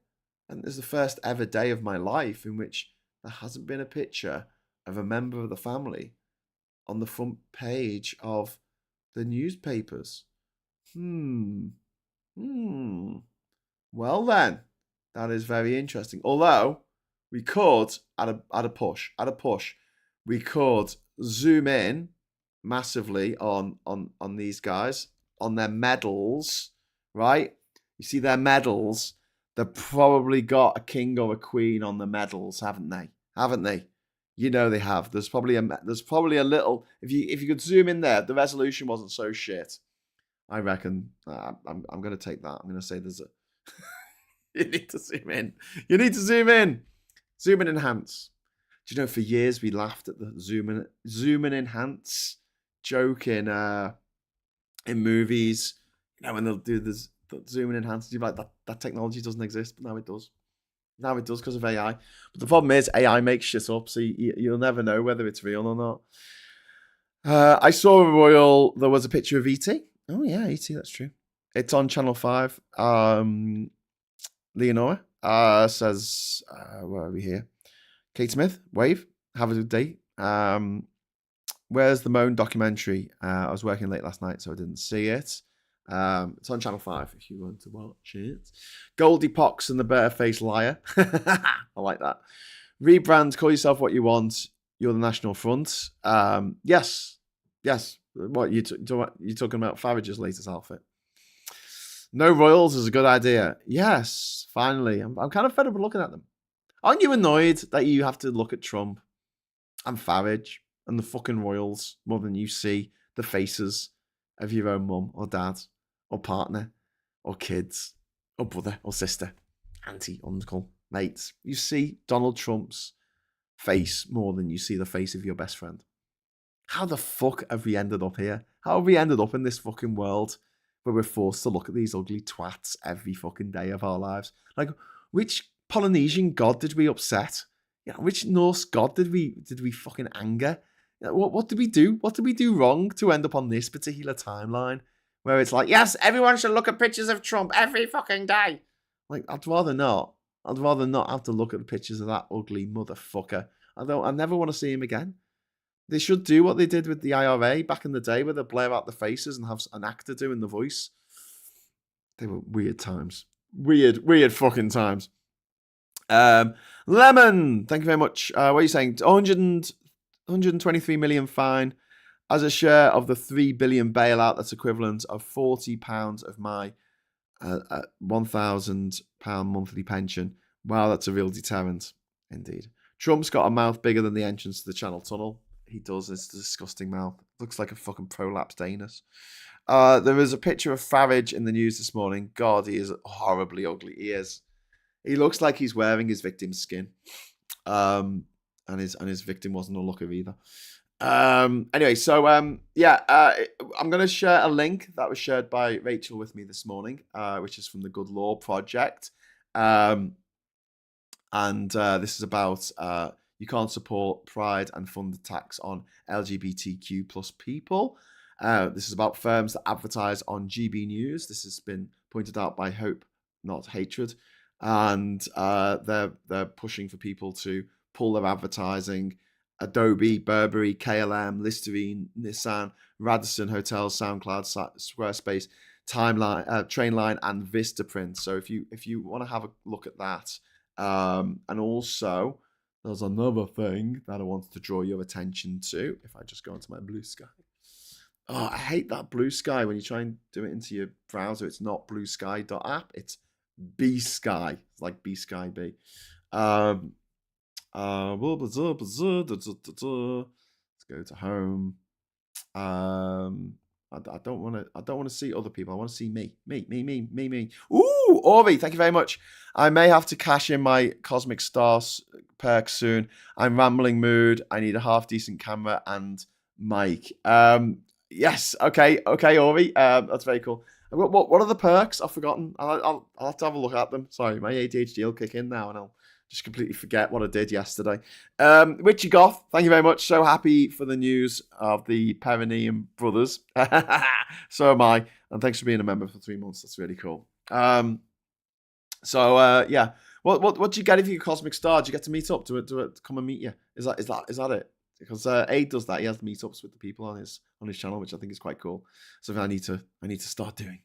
And this is the first ever day of my life in which there hasn't been a picture of a member of the family on the front page of the newspapers. Well then, that is very interesting. Although, we could, at a push, we could zoom in massively on these guys, on their medals, right? You see their medals. They've probably got a king or a queen on the medals, haven't they? Haven't they? You know they have. There's probably a little. If you could zoom in there, the resolution wasn't so shit. I reckon. I'm going to take that. I'm going to say there's a. You need to zoom in. You need to zoom in. Zoom and enhance. Do you know, for years we laughed at the zoom and enhance joke in movies. You know, when they'll do this the zoom and enhance, you're like, that technology doesn't exist, but now it does. Now it does because of AI. But the problem is AI makes shit up, so you'll never know whether it's real or not. I saw a royal. There was a picture of ET. Oh yeah, ET. That's true. It's on Channel 5. Leonora says, where are we here? Kate Smith, wave. Have a good day. Where's the Moan documentary? I was working late last night, so I didn't see it. It's on Channel 5 if you want to watch it. Goldie Pox and the Barefaced Liar. I like that. Rebrand, call yourself what you want. You're the National Front. Yes. What you talking about? Farage's latest outfit. No royals is a good idea. Yes, finally. I'm kind of fed up with looking at them. Aren't you annoyed that you have to look at Trump and Farage and the fucking royals more than you see the faces of your own mum or dad or partner or kids or brother or sister, auntie, uncle, mates? You see Donald Trump's face more than you see the face of your best friend. How the fuck have we ended up here? How have we ended up in this fucking world where we're forced to look at these ugly twats every fucking day of our lives? Like, which Polynesian god did we upset? Which Norse god did we fucking anger? What did we do? What did we do wrong to end up on this particular timeline where it's like, yes, everyone should look at pictures of Trump every fucking day? Like, I'd rather not. I'd rather not have to look at the pictures of that ugly motherfucker. I never want to see him again. They should do what they did with the IRA back in the day, where they blur out the faces and have an actor doing the voice. They were weird times. Weird fucking times. Lemon, thank you very much. What are you saying? 123 million fine as a share of the 3 billion bailout. That's equivalent of £40 of my £1,000 monthly pension. Wow, that's a real deterrent indeed. Trump's got a mouth bigger than the entrance to the Channel Tunnel. He does. It's a disgusting mouth. Looks like a fucking prolapsed anus. There was a picture of Farage in the news this morning. God, he is horribly ugly. He is. He looks like he's wearing his victim's skin. And his victim wasn't a looker either. Anyway, so I'm going to share a link that was shared by Rachel with me this morning, which is from the Good Law Project. And this is about you can't support pride and fund attacks on LGBTQ plus people. This is about firms that advertise on GB News. This has been pointed out by Hope, Not Hatred. And they're pushing for people to pull their advertising. Adobe, Burberry, KLM, Listerine, Nissan, Radisson Hotels, SoundCloud, Squarespace, Trainline, and Vistaprint. So if you want to have a look at that, and also there's another thing that I wanted to draw your attention to. If I just go into my Blue Sky. Oh, I hate that Blue Sky. When you try and do it into your browser, it's not bluesky.app. It's B-Sky. It's like B-Sky B. Let's go to home. I don't want to see other people. I want to see me. Ooh, Ori, thank you very much. I may have to cash in my Cosmic Stars perk soon. I'm rambling mood. I need a half decent camera and mic. Yes, okay, Ori. That's very cool. What are the perks? I've forgotten. I'll have to have a look at them. Sorry, my ADHD will kick in now, and I'll just completely forget what I did yesterday. Richie Goff, thank you very much. So happy for the news of the Perineum brothers. So am I. And thanks for being a member for 3 months. That's really cool. Yeah. What do you get if you're a Cosmic Star? Do you get to meet up to come and meet you? Is that it? Because Aid does that. He has meetups with the people on his channel, which I think is quite cool. So I need to start doing.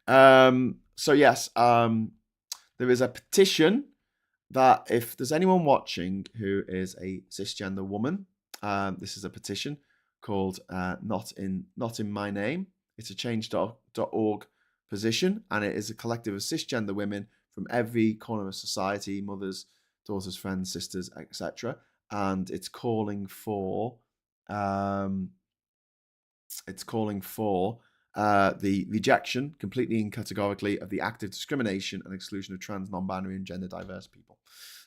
So yes, there is a petition that if there's anyone watching who is a cisgender woman, this is a petition called Not in My Name. It's a change.org position, and it is a collective of cisgender women from every corner of society, mothers, daughters, friends, sisters, etc. And it's calling for the rejection, completely and categorically, of the active discrimination and exclusion of trans, non-binary, and gender diverse people.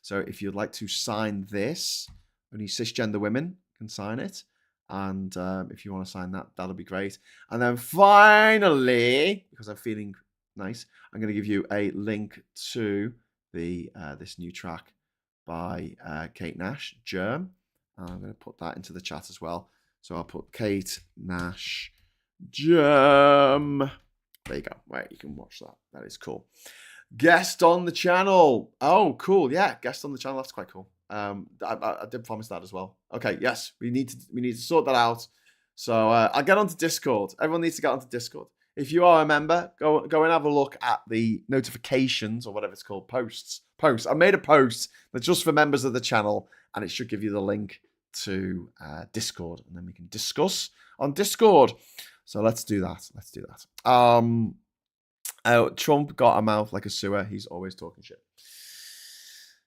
So if you'd like to sign this, only cisgender women can sign it. And if you want to sign that, that'll be great. And then finally, because I'm feeling nice, I'm going to give you a link to the this new track by Kate Nash, Germ. And I'm going to put that into the chat as well. So I'll put Kate Nash, Germ. There you go. Right, you can watch that. That is cool. Guest on the channel. Oh, cool. Yeah, guest on the channel. That's quite cool. I did promise that as well. Okay, yes, we need to sort that out. So I'll get onto Discord. Everyone needs to get onto Discord. If you are a member, go and have a look at the notifications or whatever it's called, posts. I made a post that's just for members of the channel, and it should give you the link to Discord, and then we can discuss on Discord. So let's do that. Trump got a mouth like a sewer. He's always talking shit.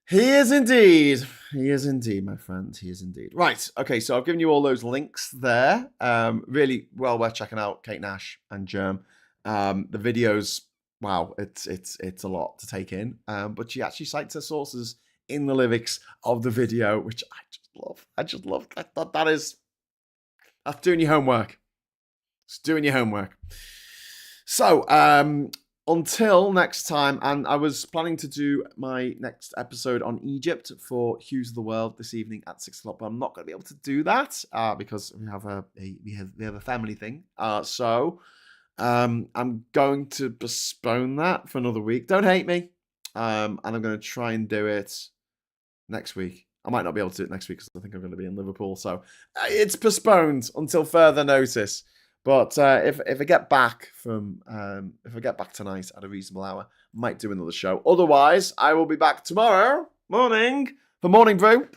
He is indeed. He is indeed, my friend. He is indeed. Right. Okay. So I've given you all those links there. Really well worth checking out Kate Nash and Germ. The videos. Wow. It's a lot to take in. But she actually cites her sources in the lyrics of the video, which I just love. That's doing your homework. It's doing your homework. So, until next time, and I was planning to do my next episode on Egypt for Hughes of the World this evening at 6 o'clock, but I'm not going to be able to do that because we have a family thing. So I'm going to postpone that for another week. Don't hate me. And I'm going to try and do it next week. I might not be able to do it next week because I think I'm going to be in Liverpool. So it's postponed until further notice. But if I get back tonight at a reasonable hour, I might do another show. Otherwise, I will be back tomorrow morning for Morning Brew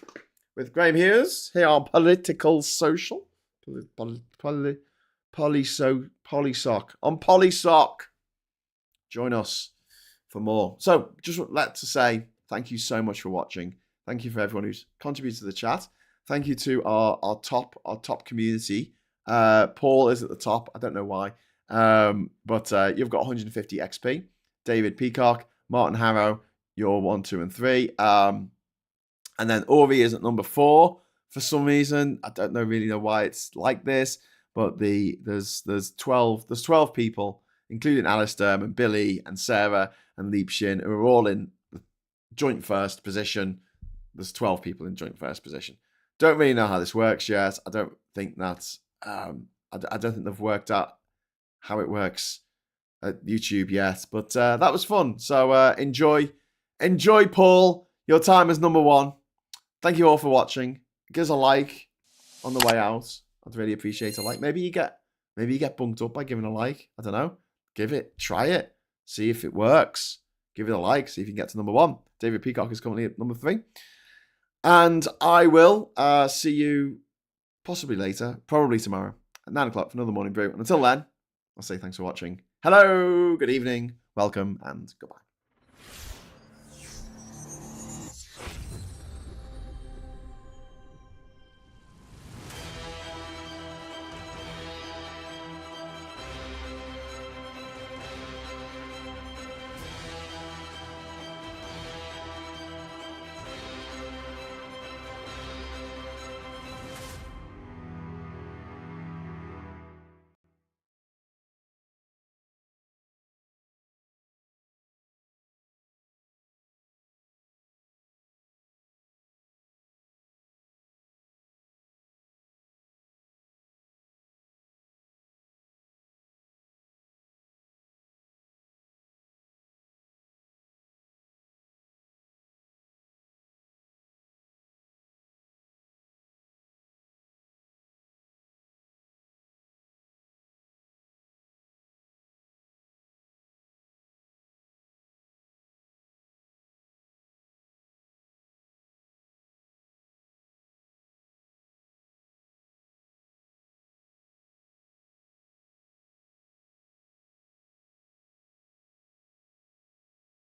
with Graham Hughes here on Political Social. Polysoc. Join us for more. So just like to say thank you so much for watching. Thank you for everyone who's contributed to the chat. Thank you to our top community. Paul is at the top. I don't know why. But you've got 150 XP. David Peacock, Martin Harrow, you're 1, 2, and 3. And then Ori is at number 4 for some reason. I don't really know why it's like this, but there's 12 people, including Alistair and Billy and Sarah and Leapshin, who are all in joint first position. There's 12 people in joint first position. Don't really know how this works yet. I don't think that's I don't think they've worked out how it works at YouTube yet, but that was fun. So enjoy, Paul. Your time is number 1. Thank you all for watching. Give us a like on the way out. I'd really appreciate a like. Maybe you get bunked up by giving a like. I don't know. Try it, see if it works. Give it a like, see if you can get to number 1. David Peacock is currently at number 3, and I will see you. Possibly later, probably tomorrow at 9 o'clock for another Morning Brew. And until then, I'll say thanks for watching. Hello, good evening, welcome, and goodbye.